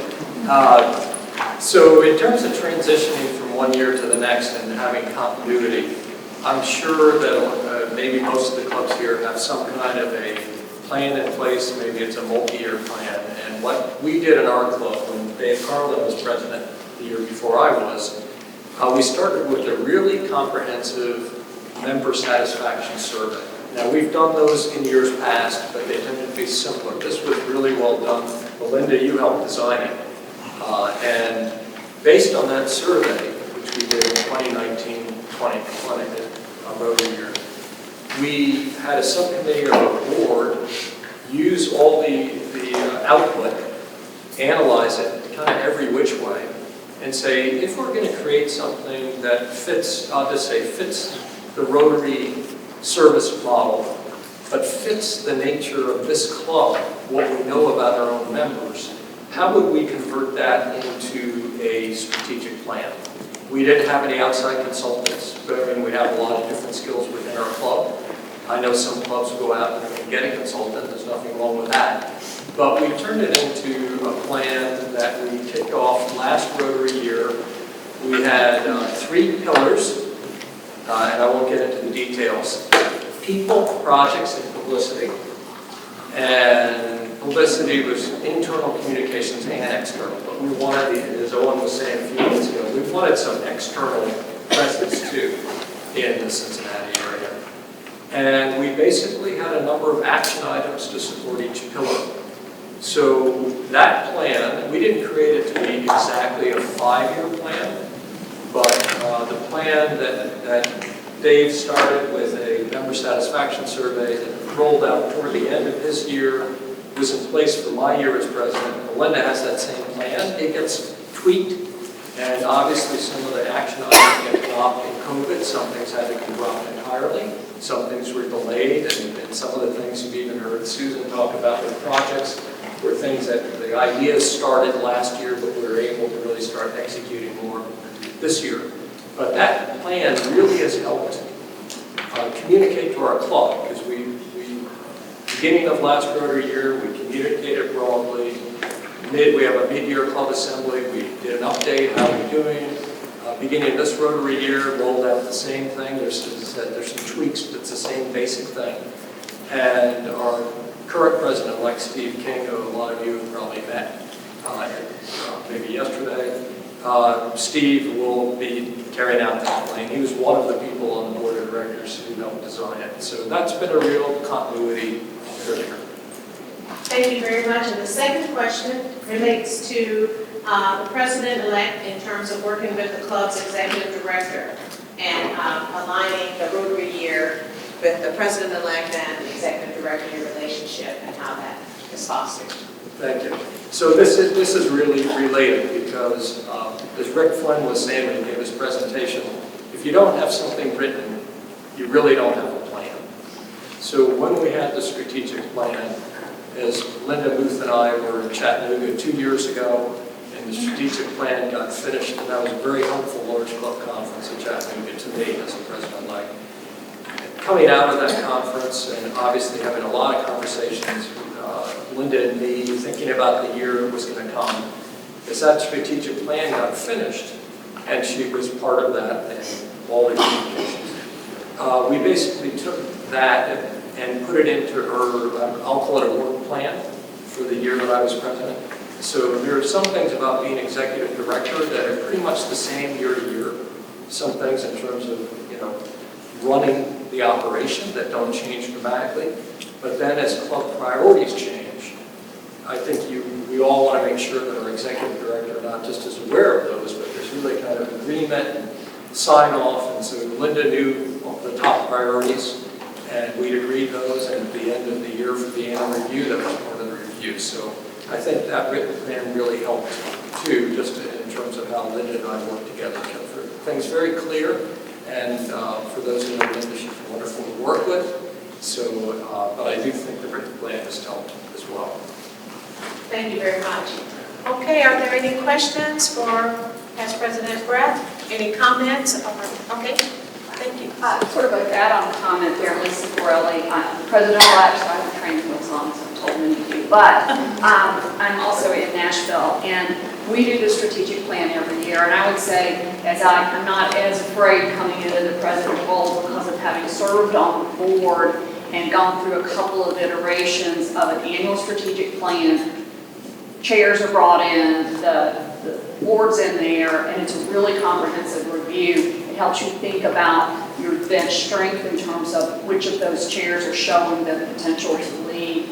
So in terms of transitioning from one year to the next and having continuity, I'm sure that maybe most of the clubs here have some kind of a plan in place. Maybe it's a multi-year plan. And what we did in our club when Dave Carlin was president the year before I was, we started with a really comprehensive member satisfaction survey. Now, we've done those in years past, but they tended to be simpler. This was really well done. Melinda, you helped design it. And based on that survey, which we did in 2019-2020, a Rotary year, we had a subcommittee or a board use all the output, analyze it kind of every which way, and say, if we're going to create something that fits, I'll just say, fits the Rotary service model but fits the nature of this club, what we know about our own members, how would we convert that into a strategic plan? We didn't have any outside consultants, but I mean, we have a lot of different skills within our club. I know some clubs go out and get a consultant, there's nothing wrong with that. But we turned it into a plan that we kicked off last Rotary year. We had 3 pillars, and I won't get into the details. People, projects, and publicity. And publicity was internal communications and external, but we wanted, as Owen was saying a few minutes ago, we wanted some external presence too in the Cincinnati area. And we basically had a number of action items to support each pillar. So that plan, we didn't create it to be exactly a 5-year plan, but the plan that Dave started with a member satisfaction survey that rolled out toward the end of his year was in place for my year as president. Melinda has that same plan. It gets tweaked, and obviously some of the action items get dropped in COVID. Some things had to be dropped entirely. Some things were delayed, and some of the things you've even heard Susan talk about with projects were things that the ideas started last year, but we were able to really start executing more this year. But that plan really has helped communicate to our club, because beginning of last Rotary year, we communicated broadly. We have a mid-year club assembly. We did an update, how we're doing. Beginning of this Rotary year, rolled out the same thing. There's some tweaks, but it's the same basic thing. And our current president, like Steve King, who a lot of you have probably met maybe yesterday, Steve will be carrying out that plan. He was one of the people on the board of directors who helped design it. So that's been a real continuity earlier. Thank you very much. And the second question relates to the president-elect in terms of working with the club's executive director and aligning the Rotary year with the president-elect and the executive director relationship and how that is fostered. Thank you. So this is really related because, as Rick Flynn was saying when he gave his presentation, if you don't have something written, you really don't have a plan. So when we had the strategic plan, as Linda Booth and I were in Chattanooga 2 years ago, and the strategic plan got finished, and that was a very helpful large club conference in Chattanooga to me as a president-elect. Coming out of that conference and obviously having a lot of conversations, Linda and me thinking about the year that was going to come, as that strategic plan got finished, and she was part of that and all the communications. We basically took that and put it into her, I'll call it a work plan for the year that I was president. So there are some things about being executive director that are pretty much the same year to year. Some things in terms of, running the operation that don't change dramatically. But then as club priorities change, I think we all want to make sure that our executive director not just is aware of those, but there's really kind of agreement and sign off. And so Linda knew the top priorities, and we'd agreed those, and at the end of the year for the annual review, that was part of the review. So I think that written plan really helped too, just in terms of how Linda and I worked together, kept things very clear. And for those who know Linda, she's wonderful to work with. So, but I do think the written plan has helped as well. Thank you very much. Okay, are there any questions for Past President Brett? Any comments? Okay, thank you. Sort of an add-on comment there, Lisa Corelli. I'm president-elect, so I have training wheels on, so I've told many of you. But I'm also in Nashville, and we do the strategic plan every year. And I would say, I'm not as afraid coming into the president role because of having served on the board and gone through a couple of iterations of an annual strategic plan. Chairs are brought in, the board's in there, and it's a really comprehensive review. It helps you think about your bench strength in terms of which of those chairs are showing the potential to lead.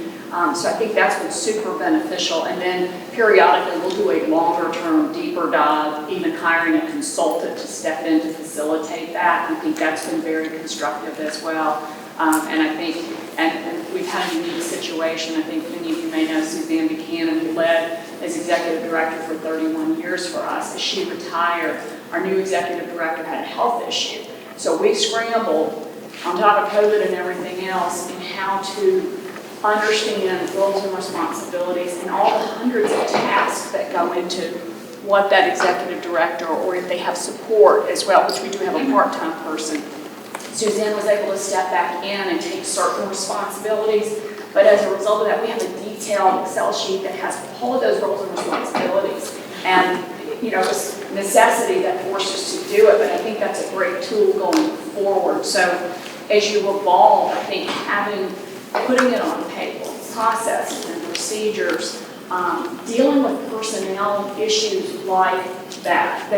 So I think that's been super beneficial. And then periodically we'll do a longer term, deeper dive, even hiring a consultant to step in to facilitate that. I think that's been very constructive as well. And I think, and we've had a unique situation. I think many of you may know Suzanne Buchanan, who led as executive director for 31 years for us. As she retired, our new executive director had a health issue. So we scrambled on top of COVID and everything else, in how to understand roles and responsibilities and all the hundreds of tasks that go into what that executive director, or if they have support as well, which we do have a part-time person. Suzanne was able to step back in and take certain responsibilities, but as a result of that, we have a detailed Excel sheet that has all of those roles and responsibilities. And, you know, it's necessity that forced us to do it, but I think that's a great tool going forward. So as you evolve, I think putting it on paper, processes and procedures, dealing with personnel issues like that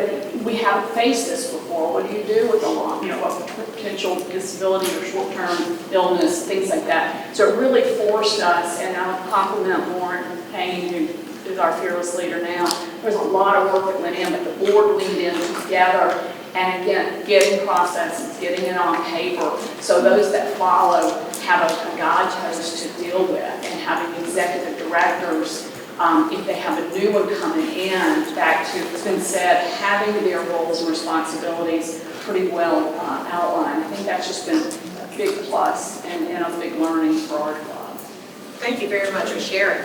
we haven't faced this before. What do you do with a potential disability or short-term illness, things like that. So it really forced us, and I would compliment Lauren Payne, who is our fearless leader now. There's a lot of work that went in, but the board leaned in together, and again, getting processes, getting it on paper, so those that follow have a guidepost to deal with, and having executive directors, if they have a new one coming in, back to, it's been said, having their roles and responsibilities pretty well outlined. I think that's just been a big plus and a big learning for our club. Thank you very much for sharing.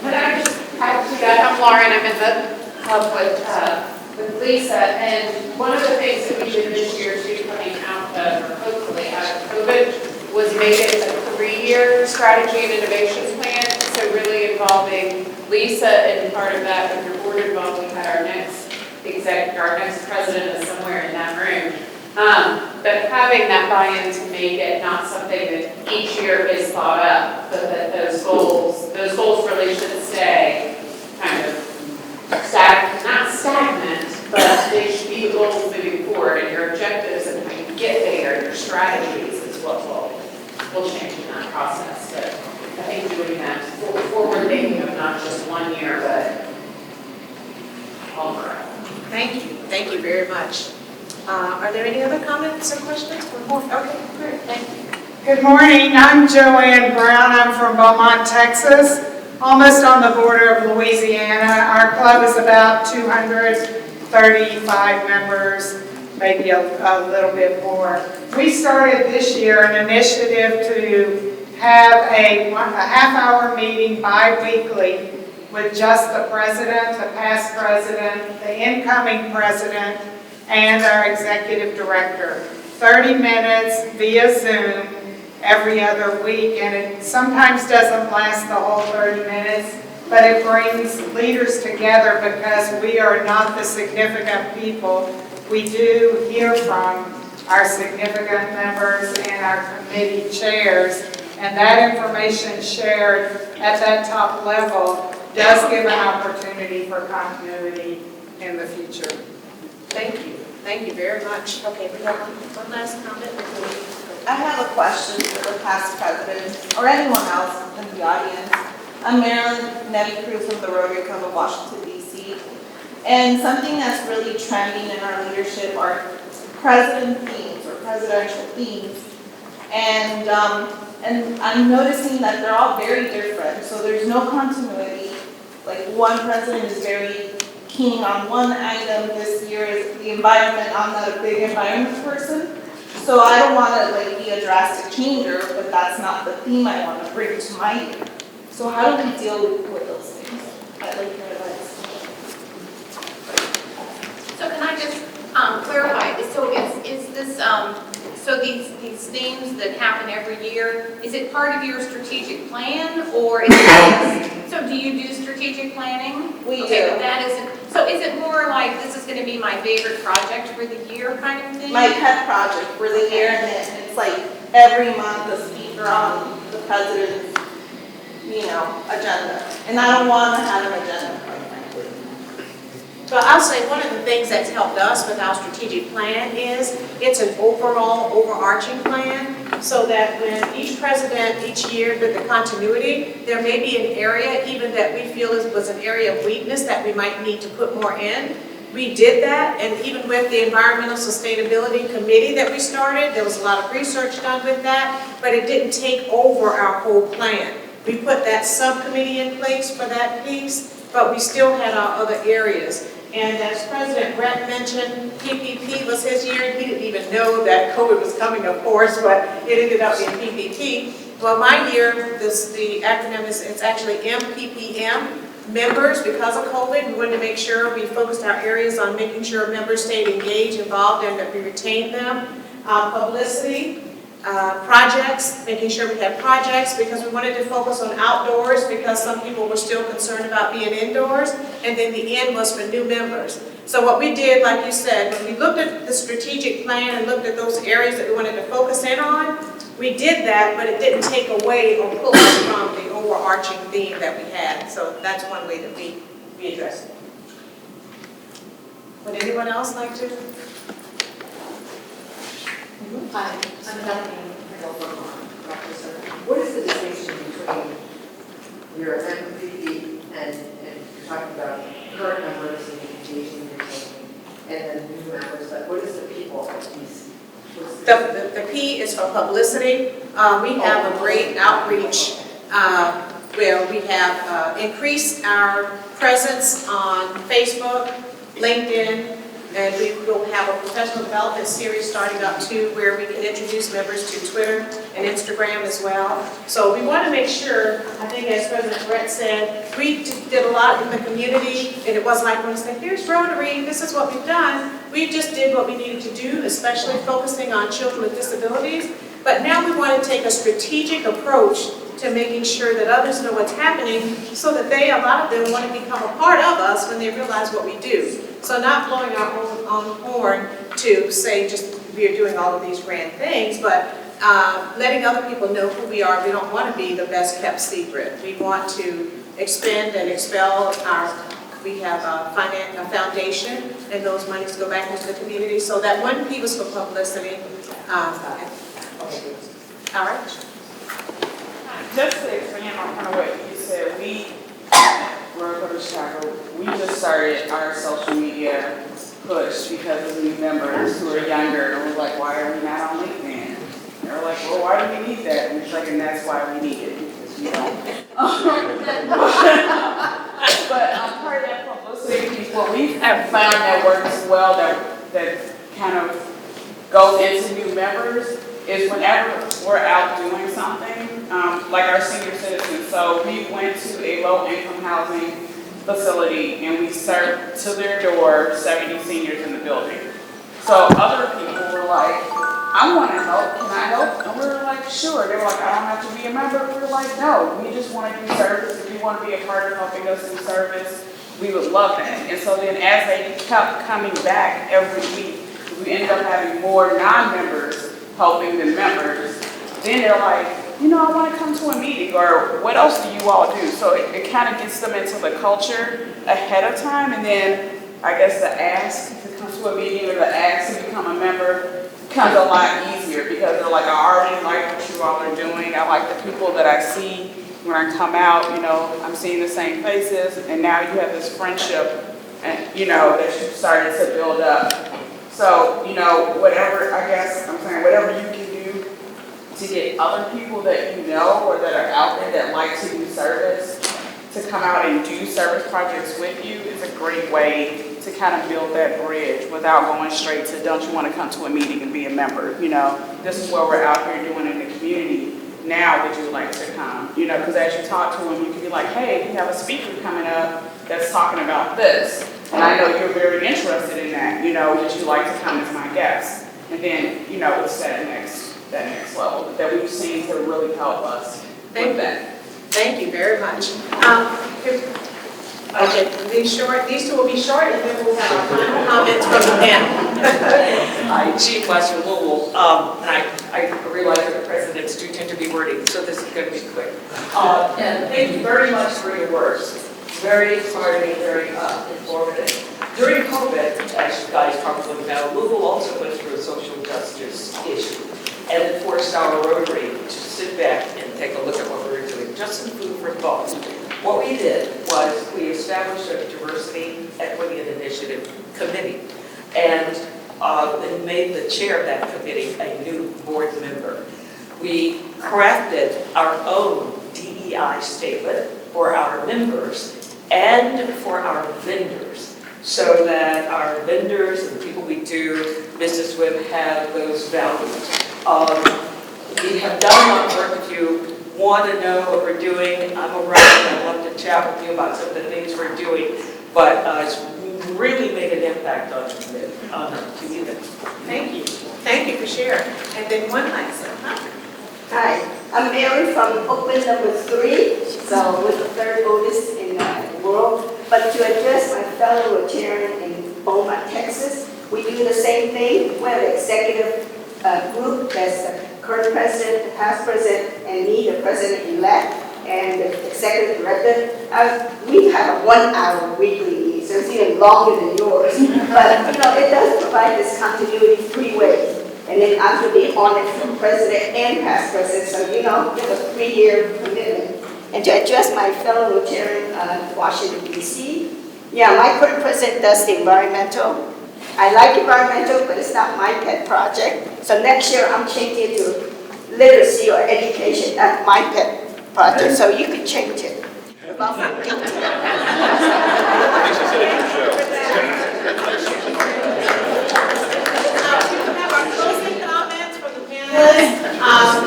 Could I just add to that? I'm Lauren, I'm in the club with Lisa, and one of the things that we did this year too, coming out of, or hopefully out of COVID, was make it a 3-year strategy and innovation plan. So really involving Lisa, and part of that with your board involved, we had our next president is somewhere in that room. But having that buy-in to make it not something that each year is thought up, but that those goals really should stay kind of not stagnant, but they should be the goals moving forward, and your objectives and how you get there, your strategies is what will change in that process. But I think doing that forward thinking of not just 1 year, but all around. Thank you very much. Are there any other comments or questions? Okay, great, thank you. Good morning, I'm Joanne Brown. I'm from Beaumont, Texas, almost on the border of Louisiana. Our club is about 235 members, maybe a little bit more. We started this year an initiative to have a half-hour meeting bi-weekly with just the president, the past president, the incoming president, and our executive director. 30 minutes via Zoom every other week, and it sometimes doesn't last the whole 30 minutes, but it brings leaders together because we are not the significant people. We do hear from our significant members and our committee chairs, and that information shared at that top level does give an opportunity for continuity in the future. Thank you. Thank you very much. Okay, we have one last comment before we go. I have a question for the past president or anyone else in the audience. I'm Marilyn Nettie Cruz from the Rotary Club of Washington, D.C. And something that's really trending in our leadership are president themes or presidential themes. And I'm noticing that they're all very different. So there's no continuity. Like one president is very keen on one item. This year is the environment. I'm not a big environment person. So I don't want to be a drastic changer, but that's not the theme I want to bring to my year. So how do we deal with those things? I'd like your advice. So can I just clarify? So is this so these themes that happen every year, is it part of your strategic plan, or is it, so do you do strategic planning? We do. But that isn't. So is it more like this is going to be my favorite project for the year kind of thing? My pet project for the year, and it's like every month a speaker on the president's, agenda. And I don't want to have an agenda, quite frankly. But I'll say one of the things that's helped us with our strategic plan is it's an overall overarching plan, so that when each president each year did the continuity, there may be an area even that we feel was an area of weakness that we might need to put more in. We did that, and even with the Environmental Sustainability Committee that we started, there was a lot of research done with that, but it didn't take over our whole plan. We put that subcommittee in place for that piece, but we still had our other areas. And as President Brett mentioned, PPP was his year. He didn't even know that COVID was coming, of course, but it ended up being PPP. Well, my year, the acronym it's actually MPPM, members. Because of COVID, we wanted to make sure we focused our areas on making sure members stayed engaged, involved, and that we retained them. Publicity, projects, making sure we had projects because we wanted to focus on outdoors because some people were still concerned about being indoors. And then the N was for new members. So what we did, like you said, when we looked at the strategic plan and looked at those areas that we wanted to focus in on, we did that, but it didn't take away or pull us from the overarching theme that we had. So that's one way that we addressed it. Would anyone else like to? Hi, I'm Kathleen. What is the distinction between your MPP and you're talking about current members and engaging your team, and then new members, but what is the people piece? The P is for publicity. We have a great outreach where we have increased our presence on Facebook, LinkedIn, and we will have a professional development series starting up too, where we can introduce members to Twitter and Instagram as well. So we want to make sure, I think as President Brett said, we did a lot in the community, and it wasn't like when we said, here's Rotary, this is what we've done. We just did what we needed to do, especially focusing on children with disabilities. But now we want to take a strategic approach to making sure that others know what's happening so that a lot of them want to become a part of us when they realize what we do. So not blowing our own horn to say just we're doing all of these grand things, but letting other people know who we are. We don't want to be the best kept secret. We want to expend and expel we have a foundation, and those monies go back into the community. So that one P was for publicity. All right. Just to expand on kind of what you said, we're going to Chicago. We just started our social media push because of new members who are younger, and we're like, why are we not on LinkedIn? And we're like, well, why do we need that? And we're like, and that's why we need it, because we don't. But part of that publicity piece, what we have found that works well, that kind of goes into new members, is whenever we're out doing something, like our senior citizens. So we went to a low-income housing facility and we served to their door 70 seniors in the building. So other people were like, I want to help, can I help? And we were like, sure. They were like, I don't have to be a member. We were like, no, we just want to do service. If you want to be a part of helping us do service, we would love that. And so then as they kept coming back every week, we ended up having more non-members helping than members. Then they're like, I want to come to a meeting, or what else do you all do? So it kind of gets them into the culture ahead of time, and then I guess the ask to come to a meeting or the ask to become a member becomes a lot easier because they're like, I already like what you all are doing. I like the people that I see when I come out, I'm seeing the same faces, and now you have this friendship, and that you started to build up. So, whatever, I guess I'm saying, whatever you can do to get other people that you know or that are out there that like to do service to come out and do service projects with you is a great way to kind of build that bridge without going straight to, don't you want to come to a meeting and be a member? This is what we're out here doing in the community. Now would you like to come? Because as you talk to them, you can be like, hey, we have a speaker coming up that's talking about this. And I know you're very interested in that. Would you like to come as my guest? And then, it's that next level that we've seen to really help us with that. Thank you very much. Okay, these two will be short, and then we'll have our final comments from the panel. Hi, Chief West from Louisville. I realize that the presidents do tend to be wordy, so this is going to be quick. And thank you very much for your words. Very inspiring, very informative. During COVID, as you guys probably know, Louisville also went through a social justice issue, and it forced our Rotary to sit back and take a look at what we were doing, just in food for thought. What we did was we established a diversity, equity, and initiative committee, and made the chair of that committee a new board member. We crafted our own DEI statement for our members and for our vendors. so that our vendors and the people we do business with have those values. We have done a lot of work. If you want to know what we're doing, I'm around. I'd love to chat with you about some of the things we're doing, but it's really made an impact on the community. Thank you. Thank you for sharing. And then one last one. Hi, I'm Mary from Oakland number 3, so we're the third oldest in the world. But to address my fellow Rotarian in Beaumont, Texas, we do the same thing. We have an executive group that's the current president, the past president, and me, the president-elect, and the executive director. We have a 1-hour weekly meeting, so it's even longer than yours. But, it does provide this continuity 3 ways. And then I'm going to be honored from president and past president, so you have a 3-year commitment. And to address my fellow Rotarian in Washington, D.C., yeah, my current president does the environmental. I like environmental, but it's not my pet project. So next year, I'm changing it to literacy or education, not my pet project, so you can change it.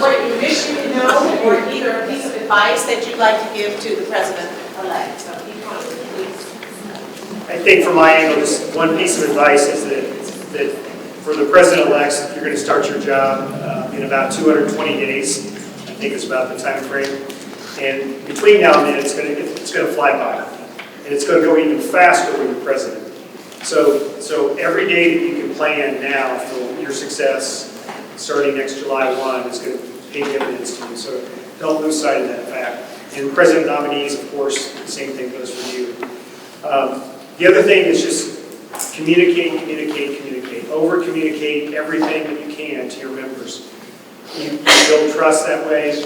What you wish you could know, or either a piece of advice that you'd like to give to the president-elect. So each one of you, please. I think from my angle, just one piece of advice is that for the president-elects, you're going to start your job in about 220 days. I think is about the time frame. And between now and then, it's going to fly by. And it's going to go even faster when you're president. So every day that you can plan now for your success, starting next July 1, is going to pay dividends to you. So don't lose sight of that fact. And president nominees, of course, the same thing goes for you. The other thing is just communicate. Over-communicate everything that you can to your members. You build trust that way.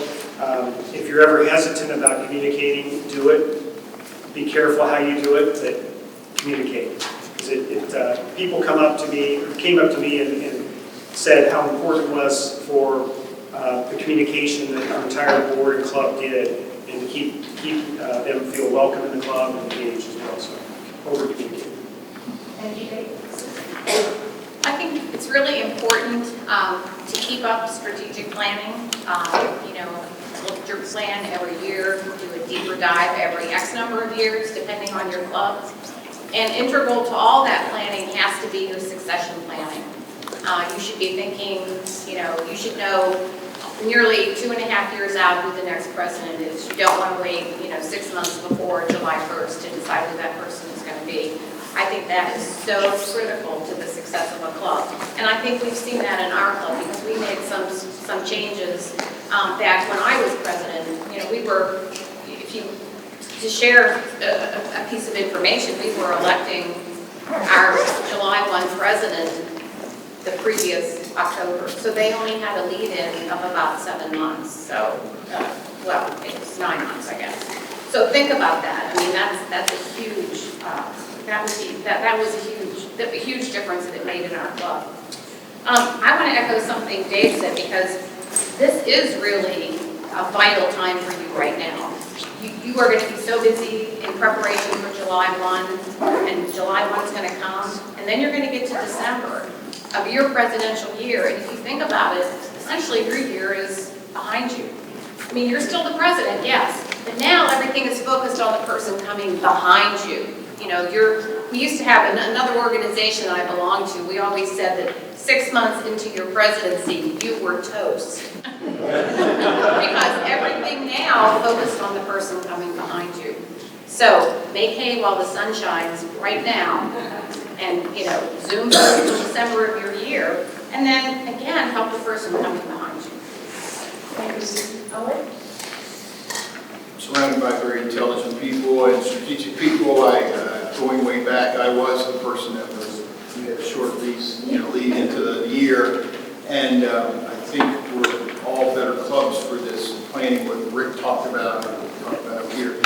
If you're ever hesitant about communicating, do it. Be careful how you do it, but communicate. Because people came up to me and said how important it was for the communication that our entire board and club did, and to keep them feel welcome in the club and engaged as well. So over-communicate. And you, Dave? I think it's really important to keep up strategic planning. Look at your plan every year, do a deeper dive every X number of years, depending on your club. And integral to all that planning has to be your succession planning. You should be thinking, you should know nearly 2.5 years out who the next president is. You don't want to wait, 6 months before July 1st to decide who that person is going to be. I think that is so critical to the success of a club. And I think we've seen that in our club because we made some changes back when I was president. We were, to share a piece of information, we were electing our July 1 president the previous October. So they only had a lead-in of about 7 months. So, it was 9 months, I guess. So think about that. I mean, that's a huge, that was a huge difference that it made in our club. I want to echo something Dave said because this is really a vital time for you right now. You are going to be so busy in preparation for July 1, and July 1 is going to come, and then you're going to get to December of your presidential year, and if you think about it, essentially your year is behind you. I mean, you're still the president, yes, but now everything is focused on the person coming behind you. We used to have another organization I belonged to, we always said that 6 months into your presidency, you were toast. Because everything now focused on the person coming behind you. So make hay while the sun shines right now, and zoom through to December of your year, and then again help the person coming behind you. Thank you, Susan. Owen? Surrounded by very intelligent people and strategic people. Going way back, I was the person that we had a short lead into the year, and I think we're all better clubs for this planning, what Rick talked about here.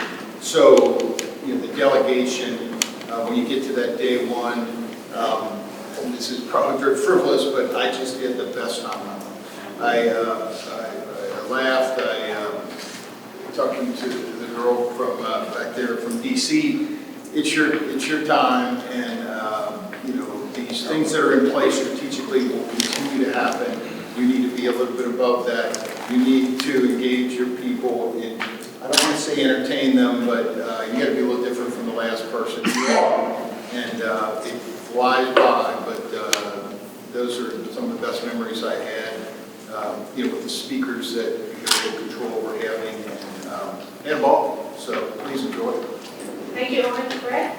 So, the delegation, when you get to that day one, and this is probably very frivolous, but I just had the best time. I laughed. Talking to the girl from back there from D.C., it's your time, and you know, these things that are in place strategically will continue to happen. You need to be a little bit above that. You need to engage your people in, I don't want to say entertain them, but you got to be a little different from the last person you are. And it flies by, but those are some of the best memories I had, you know, with the speakers that you have control over having and ball. So please enjoy. Thank you, Owen. Brett?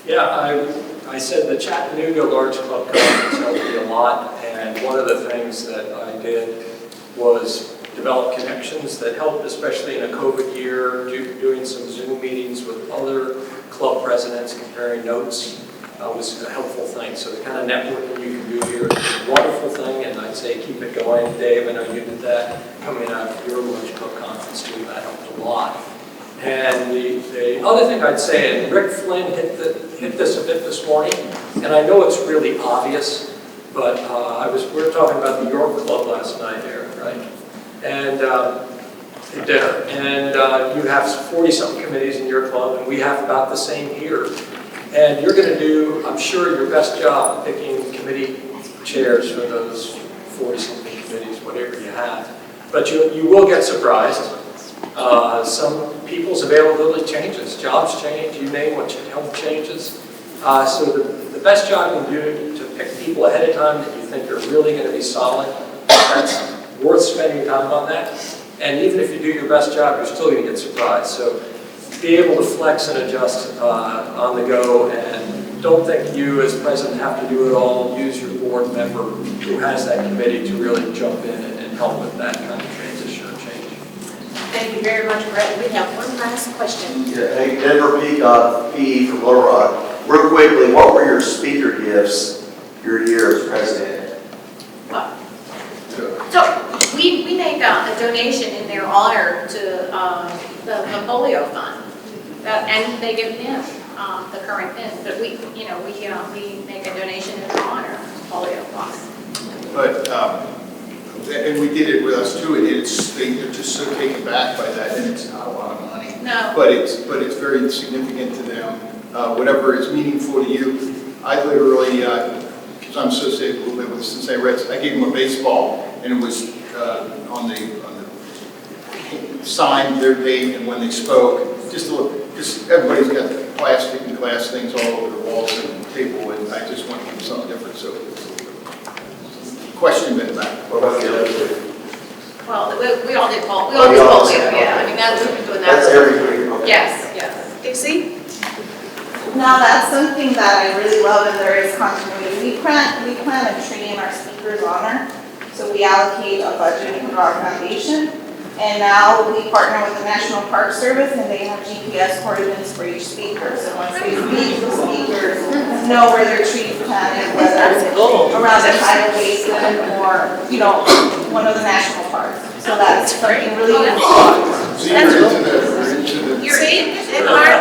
Yeah, I said the Chattanooga Large Club Conference helped me a lot, and one of the things that I did was develop connections that helped, especially in a COVID year, doing some Zoom meetings with other club presidents, comparing notes was a helpful thing. So the kind of networking you can do here is a wonderful thing, and I'd say keep it going. Dave, I know you did that coming out of your Large Club Conference too. That helped a lot. And the other thing I'd say, and Rick Flynn hit this a bit this morning, and I know it's really obvious, but we were talking about the York Club last night there, right? And at dinner, and you have 40-something committees in your club, and we have about the same here. And you're going to do, I'm sure, your best job picking committee chairs for those 40-something committees, whatever you have. But you will get surprised. Some people's availability changes, jobs change, you name what, health changes. So the best job you can do to pick people ahead of time that you think are really going to be solid, that's worth spending time on that. And even if you do your best job, you're still going to get surprised. So be able to flex and adjust on the go, and don't think you as president have to do it all. Use your board member who has that committee to really jump in and help with that kind of transition or change. Thank you very much, Brett. We have one last question. Yeah, hey, Denver PE from Little Rock. Real quickly, what were your speaker gifts your year as president? So we make a donation in their honor to the polio fund, and they give PIN, the current PIN. But we make a donation in their honor to polio costs. But and we did it with us too, and they're just so taken back by that, and it's not a lot of money. No. But it's very significant to them. Whatever is meaningful to you. I literally, because I'm associated a little bit with the Cincinnati Reds, I gave them a baseball, and it was on the signed their date and when they spoke. Just a little, because everybody's got plastic and glass things all over the walls and the table, and I just want to give them something different. So, question been back. What about the other two? Well, we all did polio. We all did polio. Yeah, I mean we've been doing that. That's every week. Okay. Yes. Dixie? Now, that's something that I really love, and there is continuity. We plan a tree in our speaker's honor, so we allocate a budget for our foundation. And now we partner with the National Park Service, and they have GPS coordinates for each speaker. So once they speak, the speakers know where their tree is planted, whether it's around the tidal basin or, one of the national parks. So that's something really important. So you're into the You're in, and Mark,